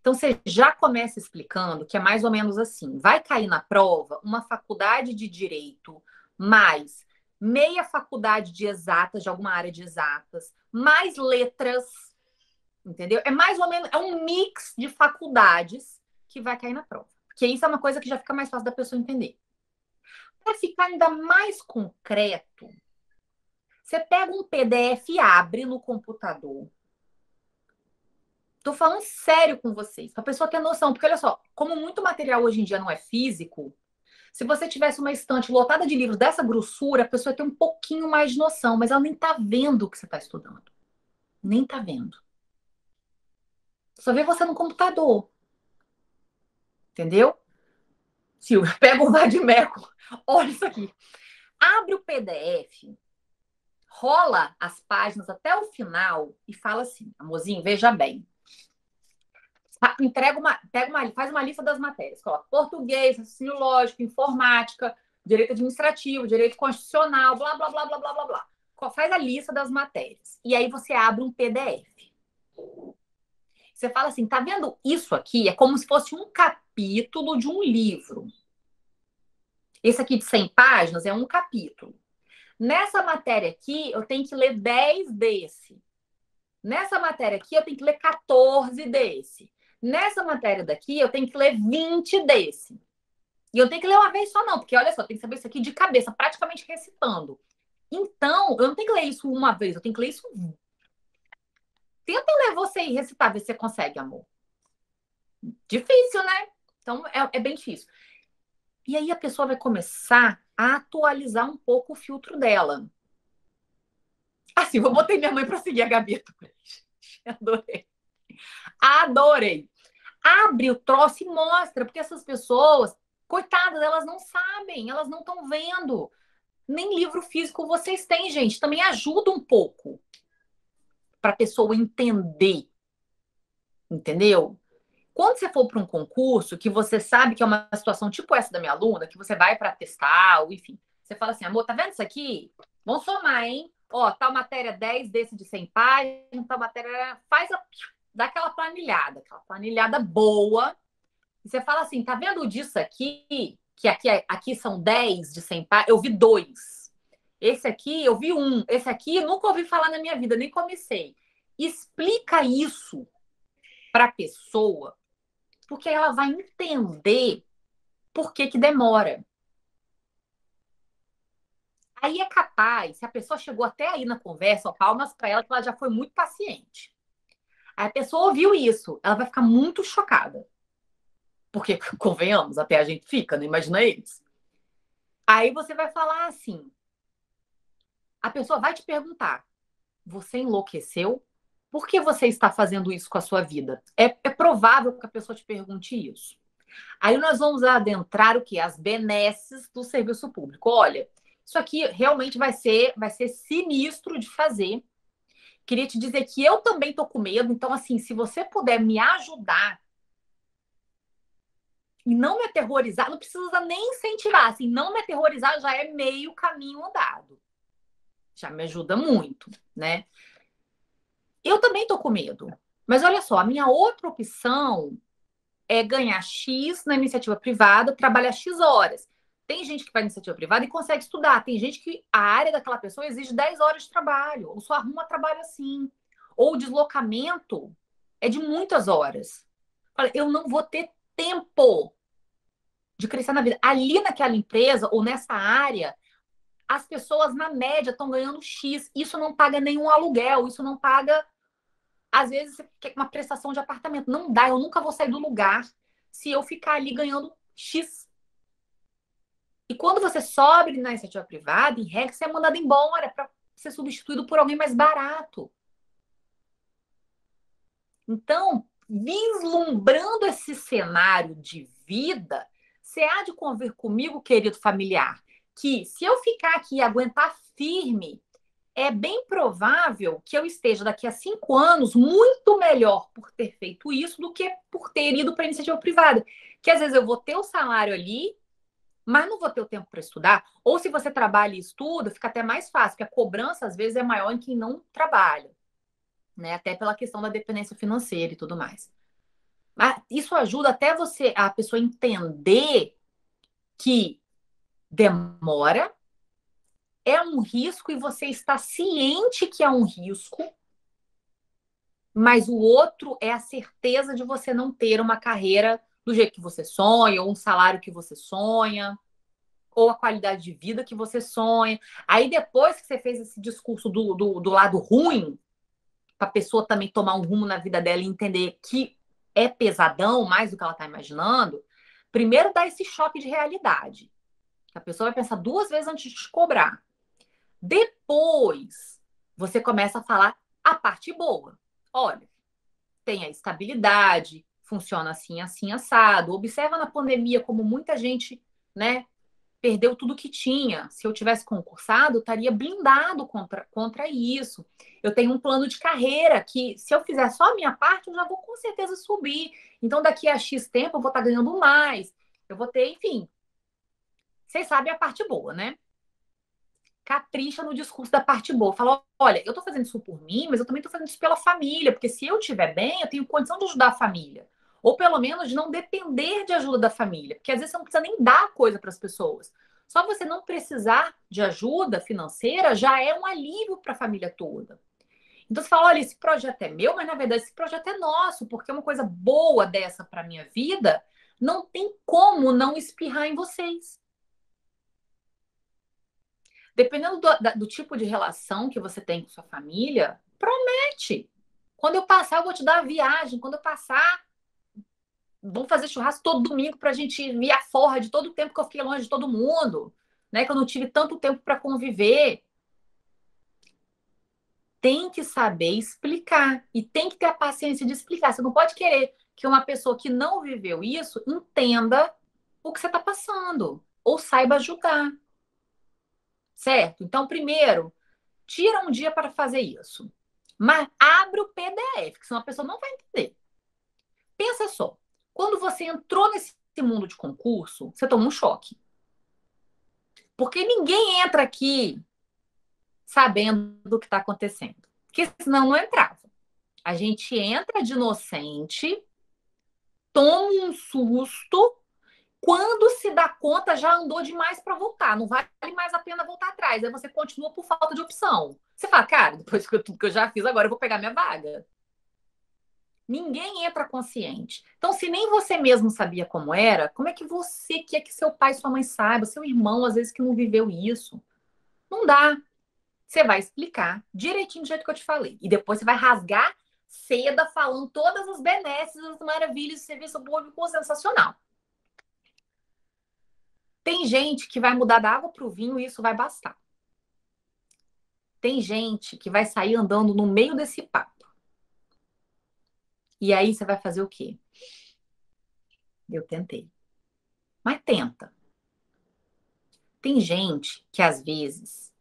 Então, você já começa explicando que é mais ou menos assim. Vai cair na prova uma faculdade de direito, mais meia faculdade de exatas, de alguma área de exatas, mais letras, entendeu? É mais ou menos, é um mix de faculdades que vai cair na prova. Porque isso é uma coisa que já fica mais fácil da pessoa entender. Para ficar ainda mais concreto, você pega um PDF e abre no computador. Tô falando sério com vocês, para a pessoa ter noção. Porque olha só, como muito material hoje em dia não é físico, se você tivesse uma estante lotada de livros dessa grossura, a pessoa tem um pouquinho mais de noção, mas ela nem tá vendo o que você está estudando. Nem tá vendo. Só vê você no computador. Entendeu? Silvia, pega um vadimeco. Olha isso aqui. Abre o PDF, rola as páginas até o final e fala assim, amorzinho, veja bem. Faz uma lista das matérias. Coloca português, raciocínio lógico, informática, direito administrativo, direito constitucional, blá, blá, blá, blá, blá, blá, blá. Faz a lista das matérias. E aí você abre um PDF. Você fala assim, tá vendo isso aqui? É como se fosse um capítulo de um livro. Esse aqui de 100 páginas é um capítulo. Nessa matéria aqui, eu tenho que ler 10 desse. Nessa matéria aqui, eu tenho que ler 14 desse. Nessa matéria daqui, eu tenho que ler 20 desse. E eu tenho que ler uma vez só, não, porque olha só, eu tenho que saber isso aqui de cabeça, praticamente recitando. Então, eu não tenho que ler isso uma vez, eu tenho que ler isso. Tenta ler você e recitar, ver se você consegue, amor. Difícil, né? Então, é bem difícil. E aí a pessoa vai começar a atualizar um pouco o filtro dela. Assim, vou botar minha mãe para seguir a Gabi. Adorei. Adorei. Abre o troço e mostra, porque essas pessoas, coitadas, elas não sabem, elas não estão vendo. Nem livro físico vocês têm, gente. Também ajuda um pouco. para a pessoa entender, entendeu? Quando você for para um concurso que você sabe que é uma situação tipo essa da minha aluna, que você vai para testar, ou enfim, você fala assim, amor, tá vendo isso aqui? Vamos somar, hein? Ó, tal matéria 10 desse de 100 páginas, tal matéria... dá aquela planilhada boa. E você fala assim, tá vendo disso aqui? Que aqui são 10 de 100 páginas, eu vi dois. Esse aqui, eu vi um. Esse aqui, nunca ouvi falar na minha vida, nem comecei. Explica isso para a pessoa, porque ela vai entender por que demora. Aí é capaz, se a pessoa chegou até aí na conversa, ó, palmas para ela, que ela já foi muito paciente. Aí a pessoa ouviu isso, ela vai ficar muito chocada. Porque, convenhamos, até a gente fica, né? Imagina eles. Aí você vai falar assim, a pessoa vai te perguntar, você enlouqueceu? Por que você está fazendo isso com a sua vida? É provável que a pessoa te pergunte isso. Aí nós vamos adentrar o que? As benesses do serviço público. Olha, isso aqui realmente vai ser sinistro de fazer. Queria te dizer que eu também tô com medo, então assim, se você puder me ajudar e não me aterrorizar, não precisa nem incentivar, assim, não me aterrorizar já é meio caminho andado. Já me ajuda muito, né? Eu também tô com medo. Mas olha só, a minha outra opção é ganhar X na iniciativa privada, trabalhar X horas. Tem gente que vai na iniciativa privada e consegue estudar. Tem gente que a área daquela pessoa exige 10 horas de trabalho, ou só arruma trabalho assim. Ou o deslocamento é de muitas horas. Eu não vou ter tempo de crescer na vida. Ali naquela empresa ou nessa área, as pessoas, na média, estão ganhando X. Isso não paga nenhum aluguel, isso não paga, às vezes, uma prestação de apartamento. Não dá, eu nunca vou sair do lugar se eu ficar ali ganhando X. E quando você sobe na iniciativa privada, em regra, você é mandado embora para ser substituído por alguém mais barato. Então, vislumbrando esse cenário de vida, você há de convir comigo, querido familiar, que se eu ficar aqui e aguentar firme, é bem provável que eu esteja daqui a 5 anos muito melhor por ter feito isso do que por ter ido para a iniciativa privada. Que às vezes eu vou ter o salário ali, mas não vou ter o tempo para estudar. Ou se você trabalha e estuda, fica até mais fácil, porque a cobrança às vezes é maior em quem não trabalha, né? Até pela questão da dependência financeira e tudo mais. Mas isso ajuda até a pessoa entender que demora, é um risco e você está ciente que é um risco, mas o outro é a certeza de você não ter uma carreira do jeito que você sonha, ou um salário que você sonha, ou a qualidade de vida que você sonha. Aí depois que você fez esse discurso do lado ruim, para a pessoa também tomar um rumo na vida dela e entender que é pesadão, mais do que ela está imaginando, primeiro dá esse choque de realidade. A pessoa vai pensar duas vezes antes de te cobrar. Depois, você começa a falar a parte boa. Olha, tem a estabilidade, funciona assim, assim, assado. Observa na pandemia como muita gente, né, perdeu tudo que tinha. Se eu tivesse concursado, eu estaria blindado contra isso. Eu tenho um plano de carreira que, se eu fizer só a minha parte, eu já vou com certeza subir. Então, daqui a X tempo, eu vou estar ganhando mais. Eu vou ter, enfim. Vocês sabem a parte boa, né? Capricha no discurso da parte boa. Fala, olha, eu tô fazendo isso por mim, mas eu também tô fazendo isso pela família, porque se eu estiver bem, eu tenho condição de ajudar a família. Ou pelo menos de não depender de ajuda da família, porque às vezes você não precisa nem dar coisa para as pessoas. Só você não precisar de ajuda financeira já é um alívio para a família toda. Então você fala, olha, esse projeto é meu, mas na verdade esse projeto é nosso, porque uma coisa boa dessa para minha vida não tem como não espirrar em vocês. Dependendo do tipo de relação que você tem com sua família, promete. Quando eu passar, eu vou te dar a viagem. Quando eu passar, vamos fazer churrasco todo domingo para a gente vir a forra de todo o tempo que eu fiquei longe de todo mundo, né? Que eu não tive tanto tempo para conviver. Tem que saber explicar e tem que ter a paciência de explicar. Você não pode querer que uma pessoa que não viveu isso entenda o que você está passando ou saiba ajudar, certo? Então, primeiro, tira um dia para fazer isso. Mas abre o PDF, que senão a pessoa não vai entender. Pensa só, quando você entrou nesse mundo de concurso, você tomou um choque. Porque ninguém entra aqui sabendo do que está acontecendo. Porque senão não entrava. A gente entra de inocente, toma um susto, quando se dá conta já andou demais para voltar. Não vale mais a pena voltar atrás. Aí você continua por falta de opção. Você fala, cara, depois de tudo que eu já fiz, agora eu vou pegar minha vaga. Ninguém entra consciente. Então, se nem você mesmo sabia como era, como é que você quer que seu pai e sua mãe saibam? Seu irmão, às vezes, que não viveu isso. Não dá. Você vai explicar direitinho do jeito que eu te falei. E depois você vai rasgar seda falando todas as benesses, as maravilhas do serviço público sensacional. Tem gente que vai mudar da água para o vinho e isso vai bastar. Tem gente que vai sair andando no meio desse papo. E aí você vai fazer o quê? Eu tentei. Mas tenta. Tem gente que às vezes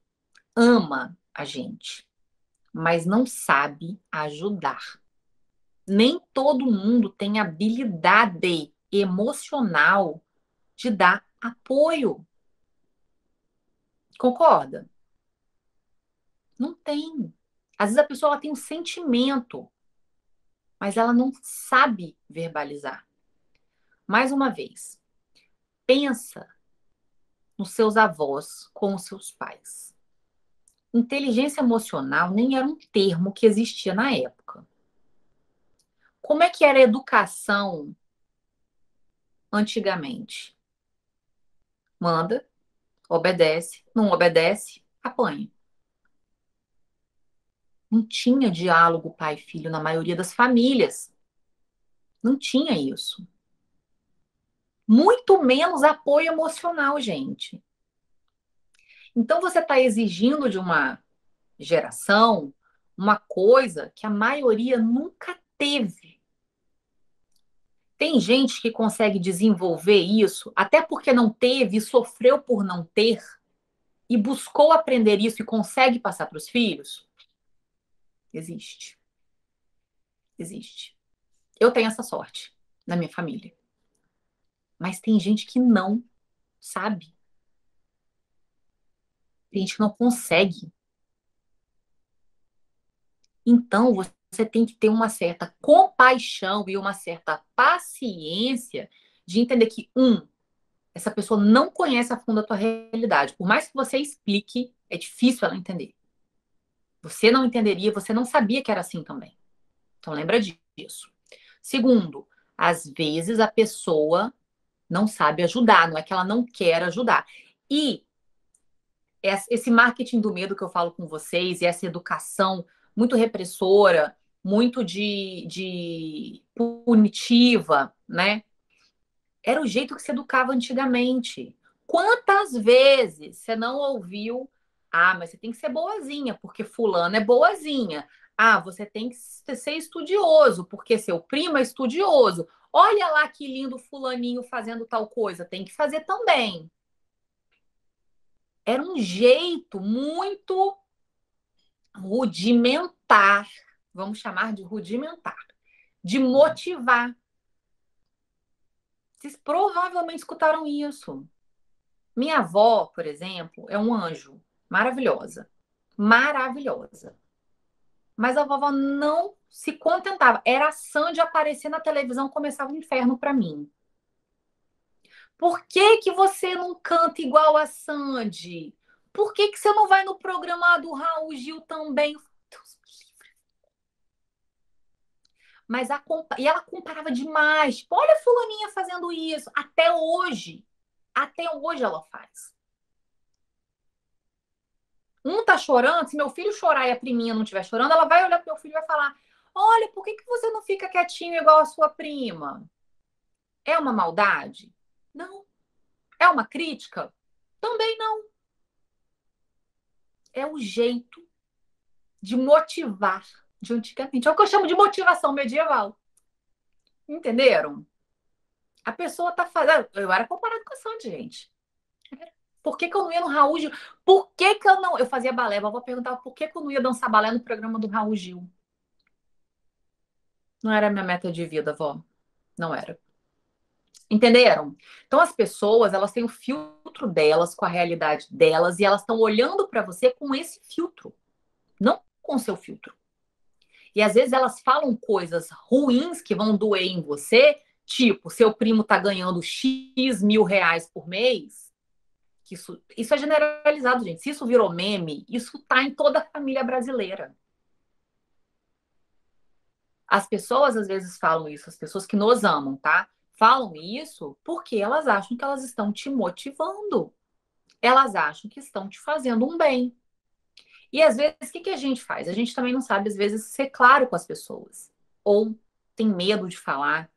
ama a gente, mas não sabe ajudar. Nem todo mundo tem habilidade emocional de dar apoio. Concorda? Não tem. Às vezes a pessoa ela tem um sentimento, mas ela não sabe verbalizar. Mais uma vez, pensa nos seus avós com os seus pais. Inteligência emocional nem era um termo que existia na época. Como é que era a educação antigamente? Manda, obedece, não obedece, apanha. Não tinha diálogo pai e filho na maioria das famílias. Não tinha isso. Muito menos apoio emocional, gente. Então você está exigindo de uma geração uma coisa que a maioria nunca teve. Tem gente que consegue desenvolver isso, até porque não teve e sofreu por não ter, e buscou aprender isso e consegue passar para os filhos? Existe. Existe. Eu tenho essa sorte na minha família. Mas tem gente que não sabe. Tem gente que não consegue. Então, você tem que ter uma certa compaixão e uma certa paciência de entender que, essa pessoa não conhece a fundo a tua realidade. Por mais que você explique, é difícil ela entender. Você não entenderia, você não sabia que era assim também. Então, lembra disso. Segundo, às vezes a pessoa não sabe ajudar, não é que ela não quer ajudar. E esse marketing do medo que eu falo com vocês, e essa educação muito repressora, muito de punitiva, né? Era o jeito que se educava antigamente. Quantas vezes você não ouviu? Ah, mas você tem que ser boazinha, porque fulano é boazinha. Ah, você tem que ser estudioso, porque seu primo é estudioso. Olha lá que lindo fulaninho fazendo tal coisa, tem que fazer também. Era um jeito muito rudimentar, vamos chamar de rudimentar, de motivar. Vocês provavelmente escutaram isso. Minha avó, por exemplo, é um anjo, maravilhosa, maravilhosa. Mas a vovó não se contentava. Era a Sandy aparecer na televisão, começava o inferno para mim. Por que que você não canta igual a Sandy? Por que que você não vai no programa do Raul Gil também? Deus me livre. Mas e ela comparava demais. Tipo, olha a fulaninha fazendo isso. Até hoje ela faz. Um tá chorando, se meu filho chorar e a priminha não estiver chorando, ela vai olhar pro meu filho e vai falar: Olha, por que que você não fica quietinho igual a sua prima? É uma maldade? Não. É uma crítica? Também não. É o jeito de motivar de antigamente. É o que eu chamo de motivação medieval. Entenderam? A pessoa tá fazendo. Eu era comparado com a Sandy, gente. Por que que eu não ia no Raul Gil? Por que que eu não... Eu fazia balé, a vovó perguntava por que que eu não ia dançar balé no programa do Raul Gil. Não era minha meta de vida, vó. Não era. Entenderam? Então as pessoas, elas têm o filtro delas com a realidade delas e elas estão olhando para você com esse filtro, não com o seu filtro. E às vezes elas falam coisas ruins que vão doer em você, tipo, seu primo tá ganhando X mil reais por mês, que isso é generalizado, gente. Se isso virou meme, isso tá em toda a família brasileira. As pessoas às vezes falam isso, as pessoas que nos amam, tá? Falam isso porque elas acham que elas estão te motivando. Elas acham que estão te fazendo um bem. E às vezes, o que que a gente faz? A gente também não sabe, às vezes, ser claro com as pessoas. Ou tem medo de falar,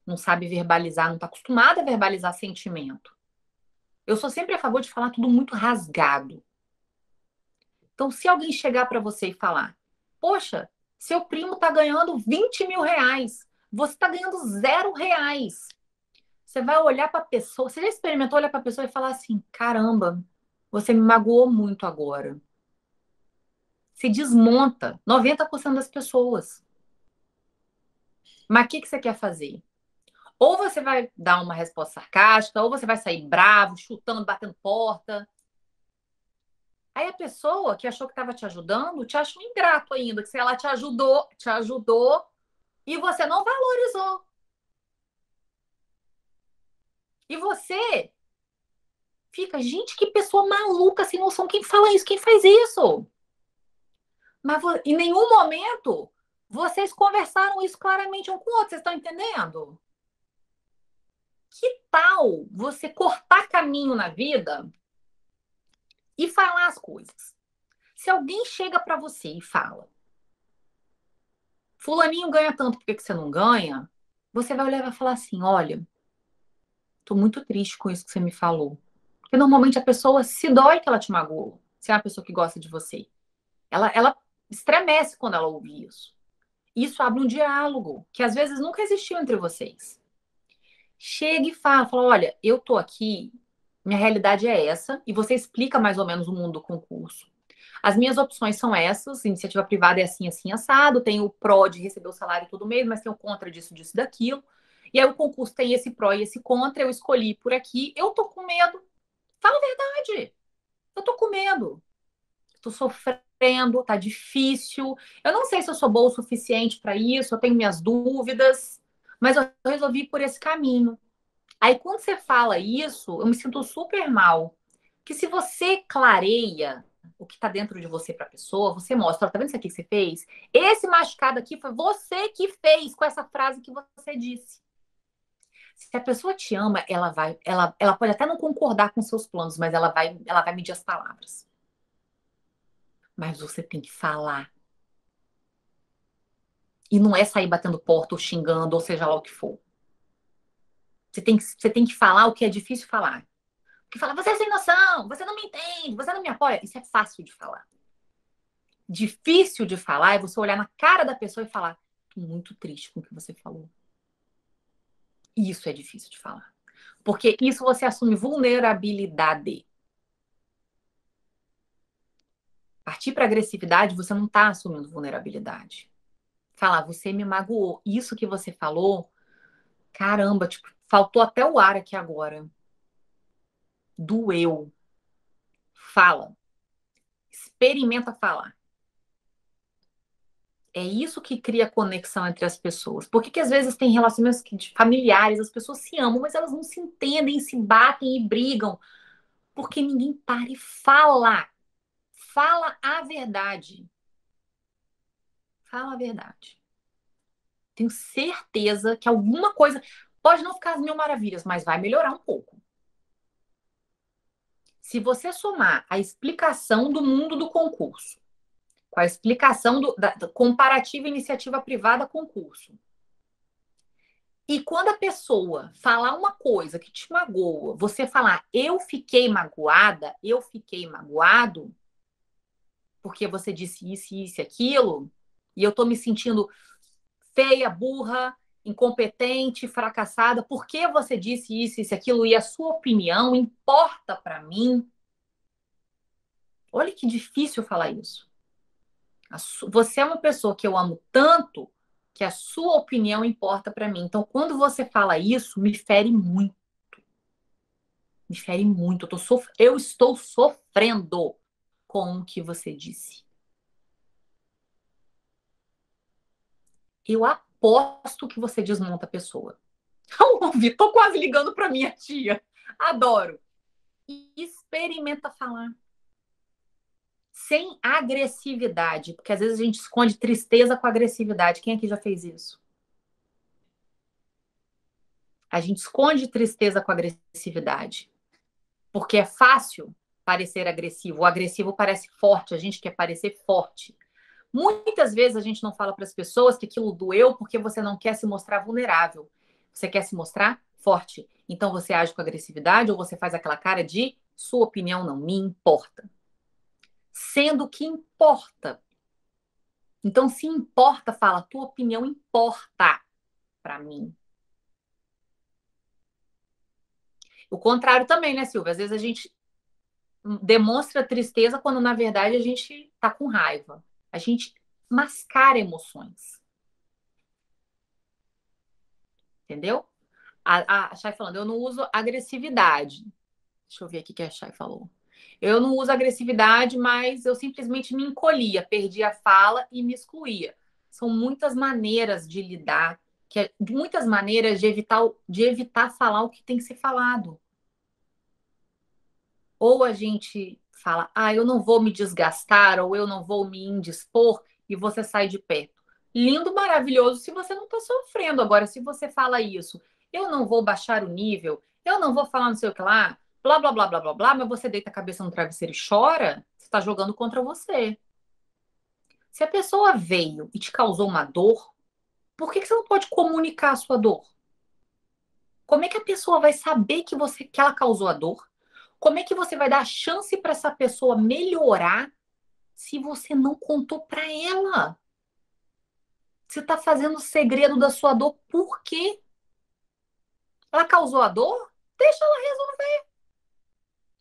não sabe verbalizar, não está acostumada a verbalizar sentimento. Eu sou sempre a favor de falar tudo muito rasgado. Então, se alguém chegar para você e falar, poxa, seu primo está ganhando 20 mil reais, você está ganhando 0 reais. Você vai olhar para a pessoa, você já experimentou olhar para a pessoa e falar assim, caramba, você me magoou muito agora. Se desmonta 90% das pessoas. Mas o que que você quer fazer? Ou você vai dar uma resposta sarcástica, ou você vai sair bravo, chutando, batendo porta. Aí a pessoa que achou que estava te ajudando te acha um ingrato ainda, que se ela te ajudou e você não valorizou. E você fica, gente, que pessoa maluca, sem noção. Quem fala isso? Quem faz isso? Mas em nenhum momento vocês conversaram isso claramente um com o outro. Vocês estão entendendo? Que tal você cortar caminho na vida e falar as coisas? Se alguém chega para você e fala, fulaninho ganha tanto, por que que você não ganha? Você vai olhar e vai falar assim, olha, tô muito triste com isso que você me falou. Porque normalmente a pessoa se dói que ela te magoou, se é uma pessoa que gosta de você. Ela estremece quando ela ouve isso. Isso abre um diálogo que às vezes nunca existiu entre vocês. Chega e fala, olha, eu tô aqui, minha realidade é essa, e você explica mais ou menos o mundo do concurso. As minhas opções são essas, iniciativa privada é assim, assim, assado, tem o pró de receber o salário todo mês, mas tem o contra disso, disso, daquilo. E aí o concurso tem esse pró e esse contra, eu escolhi por aqui, eu tô com medo. Fala a verdade, eu tô com medo. Tô sofrendo, tá difícil. Eu não sei se eu sou boa o suficiente para isso, eu tenho minhas dúvidas, mas eu resolvi ir por esse caminho. Aí quando você fala isso, eu me sinto super mal. Que se você clareia o que tá dentro de você para a pessoa, você mostra, ó, tá vendo isso aqui que você fez? Esse machucado aqui foi você que fez com essa frase que você disse. Se a pessoa te ama, ela pode até não concordar com seus planos, mas ela vai medir as palavras. Mas você tem que falar. E não é sair batendo porta ou xingando, ou seja lá o que for. Você tem que falar o que é difícil falar. Porque fala, você é sem noção, você não me entende, você não me apoia. Isso é fácil de falar. Difícil de falar é você olhar na cara da pessoa e falar, tô muito triste com o que você falou. Isso é difícil de falar. Porque isso você assume vulnerabilidade. Partir para agressividade, você não está assumindo vulnerabilidade. Falar, você me magoou. Isso que você falou, caramba, tipo, faltou até o ar aqui agora. Doeu. Fala. Experimenta falar. É isso que cria conexão entre as pessoas. Por que às vezes tem relacionamentos familiares, as pessoas se amam, mas elas não se entendem, se batem e brigam? Porque ninguém para e fala. Fala a verdade. Fala a verdade. Tenho certeza que alguma coisa pode não ficar às mil maravilhas, mas vai melhorar um pouco. Se você somar a explicação do mundo do concurso, com a explicação da comparativa iniciativa privada concurso, e quando a pessoa falar uma coisa que te magoa, você falar eu fiquei magoada, eu fiquei magoado, porque você disse isso, isso e aquilo, e eu tô me sentindo feia, burra, incompetente, fracassada, por que você disse isso, isso, aquilo, e a sua opinião importa para mim. Olha que difícil falar isso. Você é uma pessoa que eu amo tanto que a sua opinião importa para mim. Então, quando você fala isso, me fere muito. Me fere muito. Eu estou sofrendo com o que você disse. Eu aposto que você desmonta a pessoa. Ouvi, tô quase ligando para minha tia. Adoro. E experimenta falar. Sem agressividade, porque às vezes a gente esconde tristeza com agressividade. Quem aqui já fez isso? A gente esconde tristeza com agressividade, porque é fácil parecer agressivo. O agressivo parece forte, a gente quer parecer forte. Muitas vezes a gente não fala para as pessoas que aquilo doeu porque você não quer se mostrar vulnerável. Você quer se mostrar forte. Então você age com agressividade ou você faz aquela cara de sua opinião não me importa. Sendo que importa. Então, se importa, fala, tua opinião importa para mim. O contrário também, né, Silvia? Às vezes a gente demonstra tristeza quando, na verdade, a gente tá com raiva. A gente mascara emoções. Entendeu? A Chay falando, eu não uso agressividade. Deixa eu ver aqui o que a Chay falou. Eu não uso agressividade, mas eu simplesmente me encolhia, perdia a fala e me excluía. São muitas maneiras de lidar, muitas maneiras de evitar falar o que tem que ser falado. Ou a gente fala, eu não vou me desgastar, ou eu não vou me indispor, e você sai de perto. Lindo, maravilhoso, se você não está sofrendo. Agora, se você fala isso, eu não vou baixar o nível, eu não vou falar não sei o que lá, blá, blá, blá, blá, blá, blá, mas você deita a cabeça no travesseiro e chora, você está jogando contra você. Se a pessoa veio e te causou uma dor, por que você não pode comunicar a sua dor? Como é que a pessoa vai saber que ela causou a dor? Como é que você vai dar chance para essa pessoa melhorar se você não contou para ela? Você está fazendo o segredo da sua dor por quê? Ela causou a dor? Deixa ela resolver.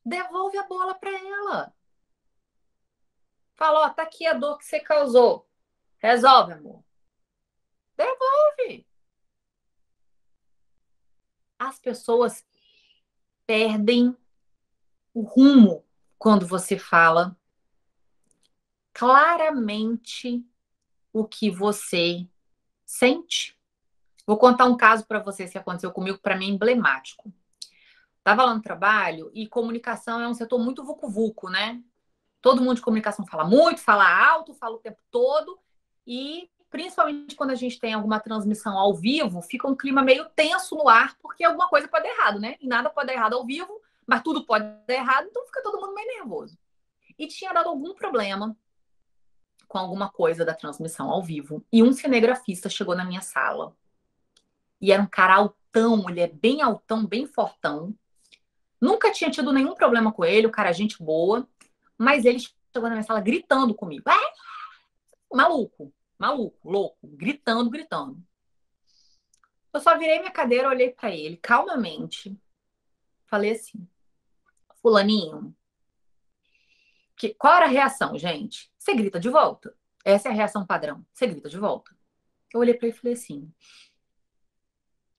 Devolve a bola para ela. Fala, ó, tá aqui a dor que você causou. Resolve, amor. Devolve. As pessoas perdem o rumo quando você fala claramente o que você sente. Vou contar um caso para você, se aconteceu comigo, para mim é emblemático. Estava lá no trabalho e comunicação é um setor muito vucu-vucu, né? Todo mundo de comunicação fala muito, fala alto, fala o tempo todo. E principalmente quando a gente tem alguma transmissão ao vivo, fica um clima meio tenso no ar, porque alguma coisa pode dar errado, né? E nada pode dar errado ao vivo, mas tudo pode dar errado, então fica todo mundo meio nervoso. E tinha dado algum problema com alguma coisa da transmissão ao vivo. E um cinegrafista chegou na minha sala. E era um cara altão, ele é bem altão, bem fortão. Nunca tinha tido nenhum problema com ele, o cara é gente boa. Mas ele chegou na minha sala gritando comigo. Maluco, maluco, louco, gritando, gritando. Eu só virei minha cadeira, olhei para ele calmamente. Falei assim: Fulaninho, qual era a reação, gente? Você grita de volta. Essa é a reação padrão. Você grita de volta. Eu olhei para ele e falei assim: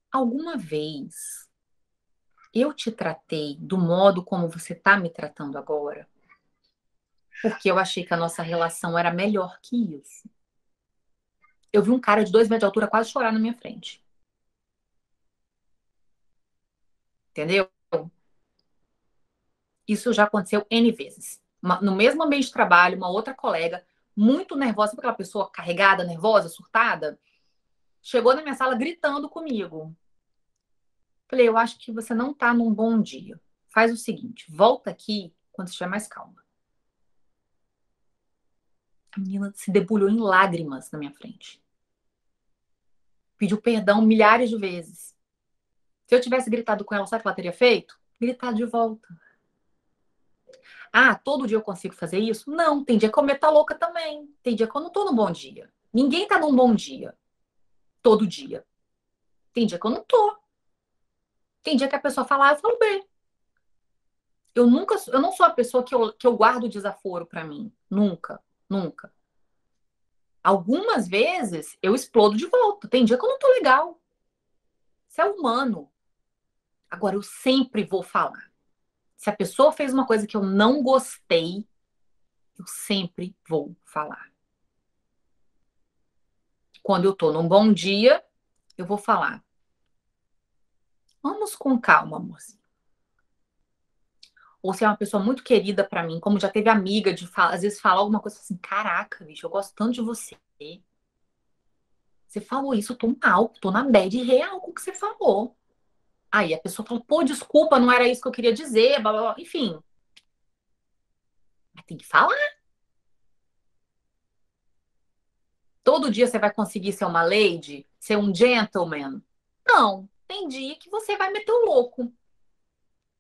alguma vez eu te tratei do modo como você tá me tratando agora? Porque eu achei que a nossa relação era melhor que isso. Eu vi um cara de 2 metros de altura quase chorar na minha frente. Entendeu? Isso já aconteceu N vezes. No mesmo ambiente de trabalho, uma outra colega, muito nervosa, aquela pessoa carregada, nervosa, surtada, chegou na minha sala gritando comigo. Falei, eu acho que você não tá num bom dia. Faz o seguinte, volta aqui quando estiver mais calma. A menina se debulhou em lágrimas na minha frente. Pediu perdão milhares de vezes. Se eu tivesse gritado com ela, sabe o que ela teria feito? Gritar de volta. Todo dia eu consigo fazer isso? Não, tem dia que eu meto a louca também. Tem dia que eu não tô num bom dia. Ninguém tá num bom dia. Todo dia. Tem dia que eu não tô. Tem dia que a pessoa fala A, eu falo B. Eu não sou a pessoa que eu guardo desaforo pra mim. Nunca, nunca. Algumas vezes eu explodo de volta. Tem dia que eu não tô legal. Isso é humano. Agora, eu sempre vou falar. Se a pessoa fez uma coisa que eu não gostei, eu sempre vou falar. Quando eu tô num bom dia, eu vou falar. Vamos com calma, moça. Ou se é uma pessoa muito querida pra mim, como já teve amiga de às vezes falar alguma coisa assim, caraca, bicho, eu gosto tanto de você. Você falou isso, eu tô mal, tô na bad real com o que você falou. Aí a pessoa falou, pô, desculpa, não era isso que eu queria dizer, blá, blá, blá. Enfim. Mas tem que falar. Todo dia você vai conseguir ser uma lady, ser um gentleman? Não. Tem dia que você vai meter o louco.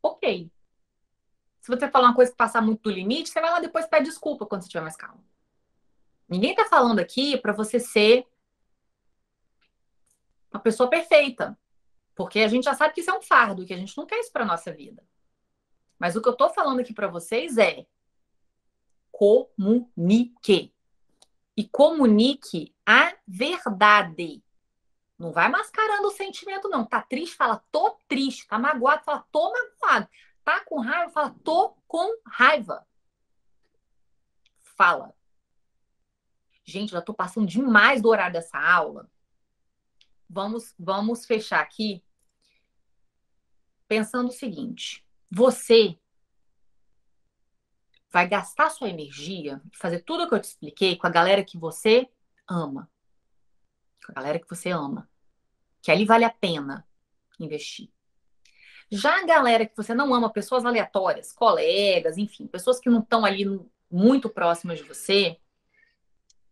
Ok. Se você falar uma coisa que passar muito do limite, você vai lá depois e pede desculpa quando você estiver mais calmo. Ninguém tá falando aqui pra você ser uma pessoa perfeita. Porque a gente já sabe que isso é um fardo, que a gente não quer isso pra nossa vida. Mas o que eu tô falando aqui pra vocês é comunique. E comunique a verdade. Não vai mascarando o sentimento, não. Tá triste, fala, tô triste. Tá magoado, fala, tô magoado. Tá com raiva, fala, tô com raiva. Fala. Gente, já tô passando demais do horário dessa aula. Vamos fechar aqui pensando o seguinte: você vai gastar sua energia, fazer tudo o que eu te expliquei com a galera que você ama. Com a galera que você ama. Que ali vale a pena investir. Já a galera que você não ama, pessoas aleatórias, colegas, enfim, pessoas que não estão ali muito próximas de você,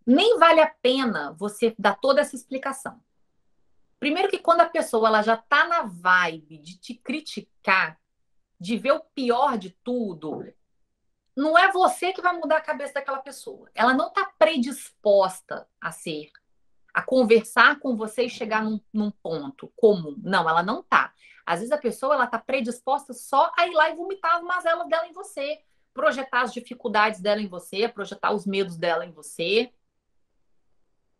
nem vale a pena você dar toda essa explicação. Primeiro que quando a pessoa ela já está na vibe de te criticar, de ver o pior de tudo, não é você que vai mudar a cabeça daquela pessoa. Ela não está predisposta a conversar com você e chegar num ponto comum. Não, ela não tá. Às vezes a pessoa ela tá predisposta só a ir lá e vomitar as mazelas dela em você, projetar as dificuldades dela em você, projetar os medos dela em você.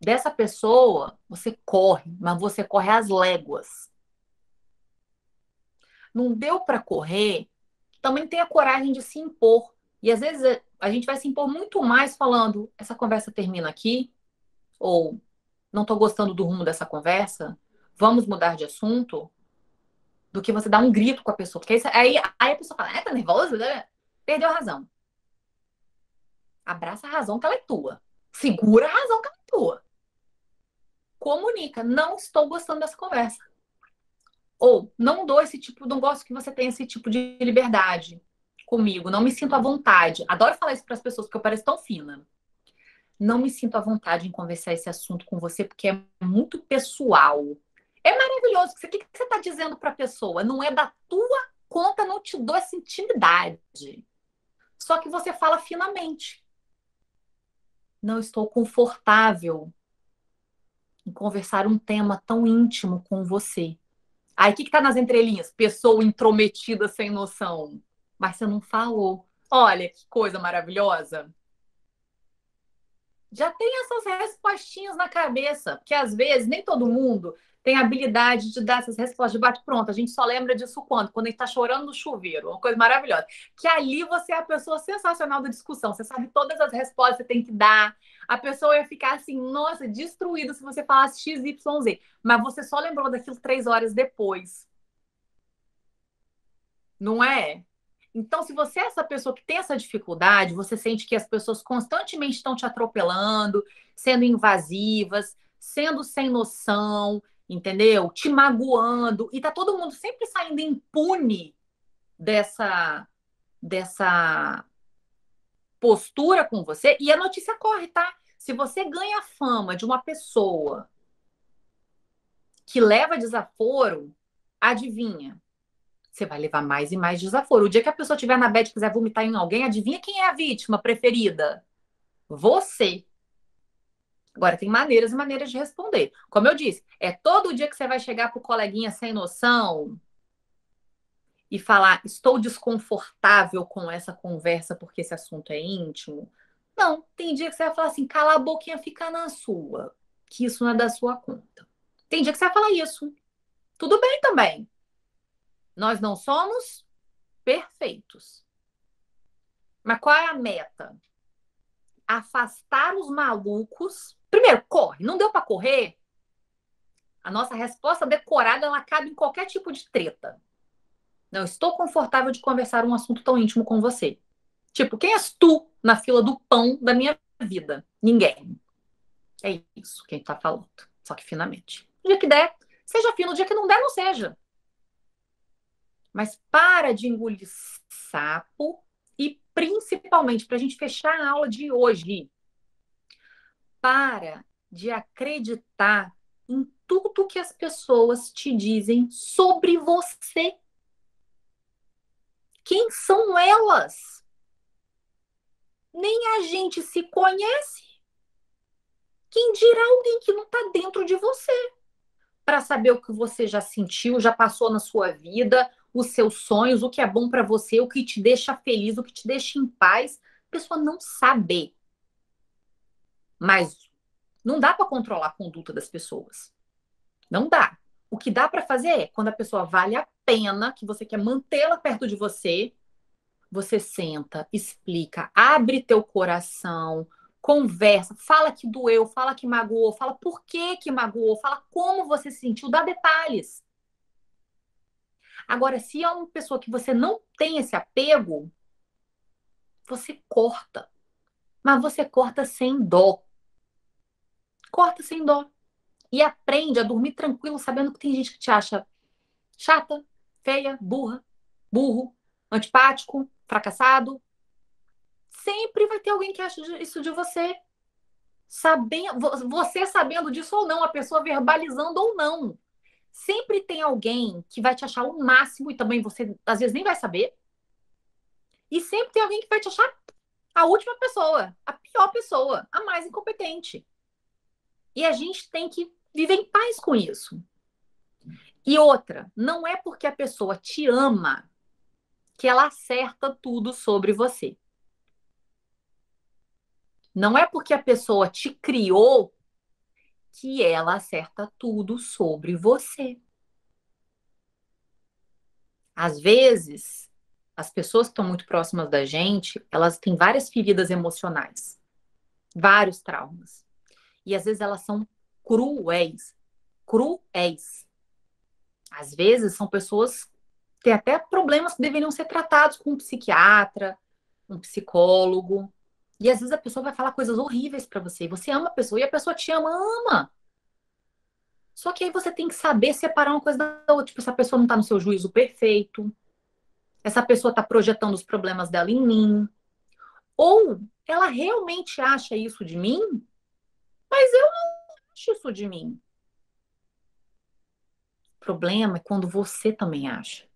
Dessa pessoa, você corre, mas você corre às léguas. Não deu para correr, também tenha coragem de se impor. E às vezes a gente vai se impor muito mais falando, essa conversa termina aqui, ou não estou gostando do rumo dessa conversa, vamos mudar de assunto, do que você dar um grito com a pessoa. Porque aí a pessoa fala, tá nervosa? Perdeu a razão. Abraça a razão que ela é tua. Segura a razão que ela é tua. Comunica, não estou gostando dessa conversa. Ou não dou esse tipo, não gosto que você tenha esse tipo de liberdade comigo, não me sinto à vontade. Adoro falar isso para as pessoas porque eu pareço tão fina. Não me sinto à vontade em conversar esse assunto com você porque é muito pessoal. É maravilhoso. O que você está dizendo para a pessoa? Não é da tua conta, não te dou essa intimidade. Só que você fala finamente. Não estou confortável em conversar um tema tão íntimo com você. Aí, o que está nas entrelinhas? Pessoa intrometida sem noção. Mas você não falou. Olha que coisa maravilhosa. Já tem essas respostinhas na cabeça, porque às vezes nem todo mundo tem a habilidade de dar essas respostas de bate-pronto. A gente só lembra disso quando? Quando a gente está chorando no chuveiro, uma coisa maravilhosa. Que ali você é a pessoa sensacional da discussão, você sabe todas as respostas que você tem que dar. A pessoa ia ficar assim, nossa, destruída se você falasse X, Y, Z. Mas você só lembrou daquilo 3 horas depois. Não é? Então, se você é essa pessoa que tem essa dificuldade, você sente que as pessoas constantemente estão te atropelando, sendo invasivas, sendo sem noção, entendeu? Te magoando, e tá todo mundo sempre saindo impune dessa postura com você, e a notícia corre, tá? Se você ganha a fama de uma pessoa que leva desaforo, adivinha? Você vai levar mais e mais desaforo. O dia que a pessoa estiver na bed e quiser vomitar em alguém, adivinha quem é a vítima preferida? Você. Agora, tem maneiras e maneiras de responder. Como eu disse, é todo dia que você vai chegar pro coleguinha sem noção e falar, estou desconfortável com essa conversa porque esse assunto é íntimo. Não, tem dia que você vai falar assim, cala a boquinha, fica na sua, que isso não é da sua conta. Tem dia que você vai falar isso. Tudo bem também. Nós não somos perfeitos. Mas qual é a meta? Afastar os malucos. Primeiro, corre. Não deu para correr? A nossa resposta decorada, ela cabe em qualquer tipo de treta. Não estou confortável de conversar um assunto tão íntimo com você. Tipo, quem és tu na fila do pão da minha vida? Ninguém. É isso que a gente tá falando. Só que finamente. No dia que der, seja fino. No dia que não der, não seja. Mas para de engolir sapo e principalmente para a gente fechar a aula de hoje, para de acreditar em tudo que as pessoas te dizem sobre você. Quem são elas? Nem a gente se conhece. Quem dirá alguém que não está dentro de você? Para saber o que você já sentiu, já passou na sua vida, os seus sonhos, o que é bom para você, o que te deixa feliz, o que te deixa em paz. A pessoa não sabe. Mas não dá para controlar a conduta das pessoas. Não dá. O que dá para fazer é, quando a pessoa vale a pena, que você quer mantê-la perto de você, você senta, explica, abre teu coração, conversa, fala que doeu, fala que magoou, fala por que que magoou, fala como você se sentiu, dá detalhes. Agora, se é uma pessoa que você não tem esse apego, você corta. Mas você corta sem dó. Corta sem dó. E aprende a dormir tranquilo, sabendo que tem gente que te acha chata, feia, burra, burro, antipático, fracassado. Sempre vai ter alguém que acha isso de você. Sabendo, você sabendo disso ou não, a pessoa verbalizando ou não. Sempre tem alguém que vai te achar o máximo e também você às vezes nem vai saber. E sempre tem alguém que vai te achar a última pessoa, a pior pessoa, a mais incompetente. E a gente tem que viver em paz com isso. E outra, não é porque a pessoa te ama que ela acerta tudo sobre você. Não é porque a pessoa te criou que ela acerta tudo sobre você. Às vezes, as pessoas que estão muito próximas da gente, elas têm várias feridas emocionais, vários traumas. E às vezes elas são cruéis. Cruéis. Às vezes são pessoas que têm até problemas que deveriam ser tratados com um psiquiatra, um psicólogo. E às vezes a pessoa vai falar coisas horríveis para você. E você ama a pessoa e a pessoa te ama, ama. Só que aí você tem que saber separar uma coisa da outra. Tipo, essa pessoa não tá no seu juízo perfeito. Essa pessoa tá projetando os problemas dela em mim. Ou ela realmente acha isso de mim, mas eu não acho isso de mim. O problema é quando você também acha.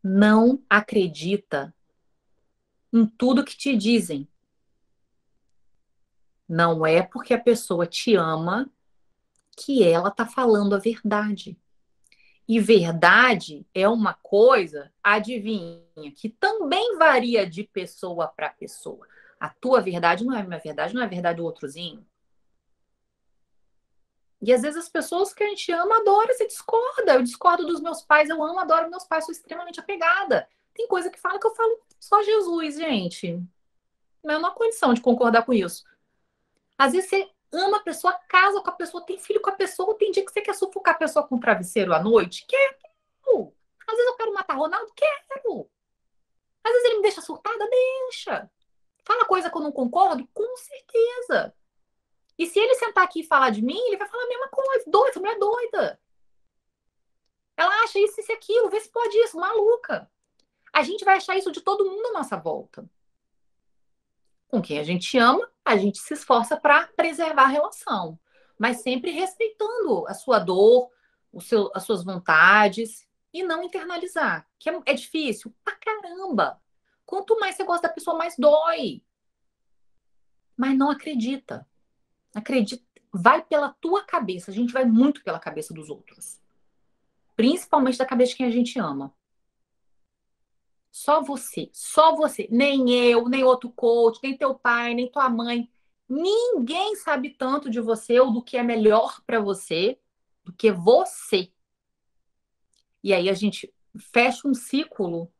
Não acredita em tudo que te dizem. Não é porque a pessoa te ama que ela tá falando a verdade. E verdade é uma coisa, adivinha, que também varia de pessoa para pessoa. A tua verdade não é a minha verdade, não é a verdade do outrozinho. E às vezes as pessoas que a gente ama adoram, se discorda. Eu discordo dos meus pais, eu amo, adoro meus pais, sou extremamente apegada. Tem coisa que fala que eu falo só Jesus, gente. Não há condição de concordar com isso. Às vezes você ama a pessoa, casa com a pessoa, tem filho com a pessoa, tem dia que você quer sufocar a pessoa com travesseiro à noite. Quero. Às vezes eu quero matar Ronaldo, quero. Às vezes ele me deixa surtada, deixa. Fala coisa que eu não concordo, com certeza. E se ele sentar aqui e falar de mim, ele vai falar a mesma coisa. Doida, essa mulher é doida. Ela acha isso, isso e aquilo, vê se pode isso, maluca. A gente vai achar isso de todo mundo à nossa volta. Com quem a gente ama, a gente se esforça para preservar a relação, mas sempre respeitando a sua dor, as suas vontades e não internalizar, que é difícil pra caramba. Quanto mais você gosta da pessoa, mais dói. mas não acredita. Acredita, vai pela tua cabeça. A gente vai muito pela cabeça dos outros. Principalmente da cabeça de quem a gente ama. Só você, só você. Nem eu, nem outro coach, nem teu pai, nem tua mãe. Ninguém sabe tanto de você ou do que é melhor para você do que você. E aí a gente fecha um ciclo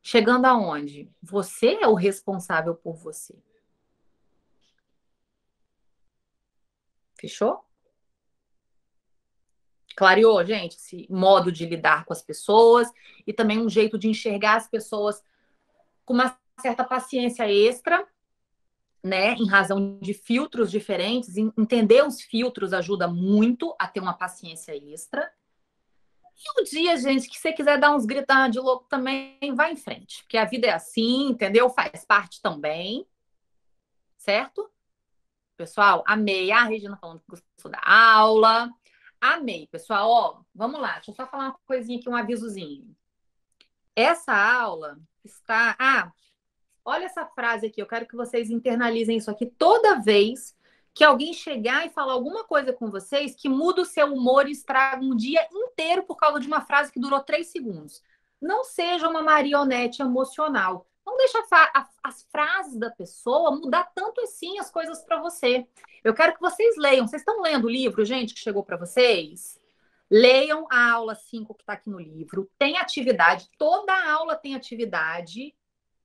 chegando aonde? Você é o responsável por você. Fechou? Clareou, gente, esse modo de lidar com as pessoas e também um jeito de enxergar as pessoas com uma certa paciência extra, né, em razão de filtros diferentes. Entender os filtros ajuda muito a ter uma paciência extra. E um dia, gente, que você quiser dar uns gritar de louco também, vai em frente, porque a vida é assim, entendeu? Faz parte também, certo? Pessoal, amei. A Regina falando que gostou da aula. Amei, pessoal. Ó, vamos lá, deixa eu só falar uma coisinha aqui, um avisozinho. Essa aula está. Ah, olha essa frase aqui, eu quero que vocês internalizem isso aqui toda vez que alguém chegar e falar alguma coisa com vocês que muda o seu humor e estraga um dia inteiro por causa de uma frase que durou 3 segundos. Não seja uma marionete emocional. Não deixa as frases da pessoa mudar tanto assim as coisas para você. Eu quero que vocês leiam. Vocês estão lendo o livro, gente, que chegou para vocês? Leiam a aula 5 que está aqui no livro. Tem atividade, toda aula tem atividade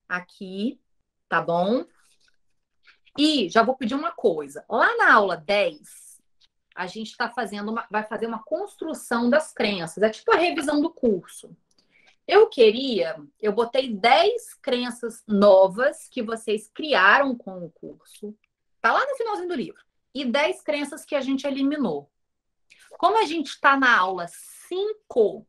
aqui, tá bom? E já vou pedir uma coisa. Lá na aula 10, a gente está fazendo vai fazer uma construção das crenças. É tipo a revisão do curso. Eu botei 10 crenças novas que vocês criaram com o curso. Tá lá no finalzinho do livro. E 10 crenças que a gente eliminou. Como a gente está na aula 5,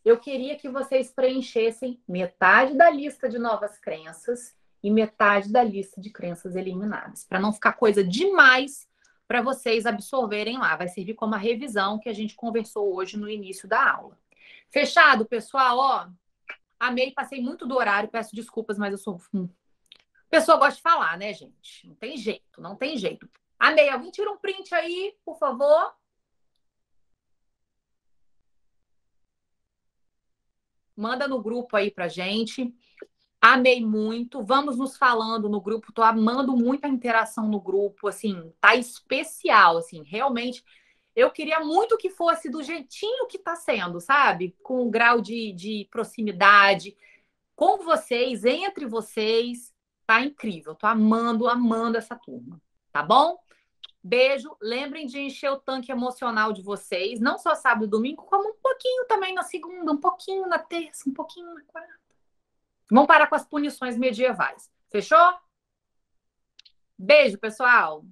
eu queria que vocês preenchessem metade da lista de novas crenças e metade da lista de crenças eliminadas, para não ficar coisa demais para vocês absorverem lá. Vai servir como a revisão que a gente conversou hoje no início da aula. Fechado, pessoal? Ó, amei, passei muito do horário, peço desculpas, mas eu sou. A pessoa gosta de falar, né, gente? Não tem jeito, não tem jeito. Amei, alguém tira um print aí, por favor? Manda no grupo aí pra gente. Amei muito. Vamos nos falando no grupo. Tô amando muito a interação no grupo. Assim, tá especial. Assim, realmente. Eu queria muito que fosse do jeitinho que tá sendo, sabe? Com o grau de proximidade com vocês, entre vocês. Tá incrível. Tô amando, amando essa turma. Tá bom? Beijo. Lembrem de encher o tanque emocional de vocês. Não só sábado e domingo, como um pouquinho também na segunda, um pouquinho na terça, um pouquinho na quarta. Vamos parar com as punições medievais. Fechou? Beijo, pessoal!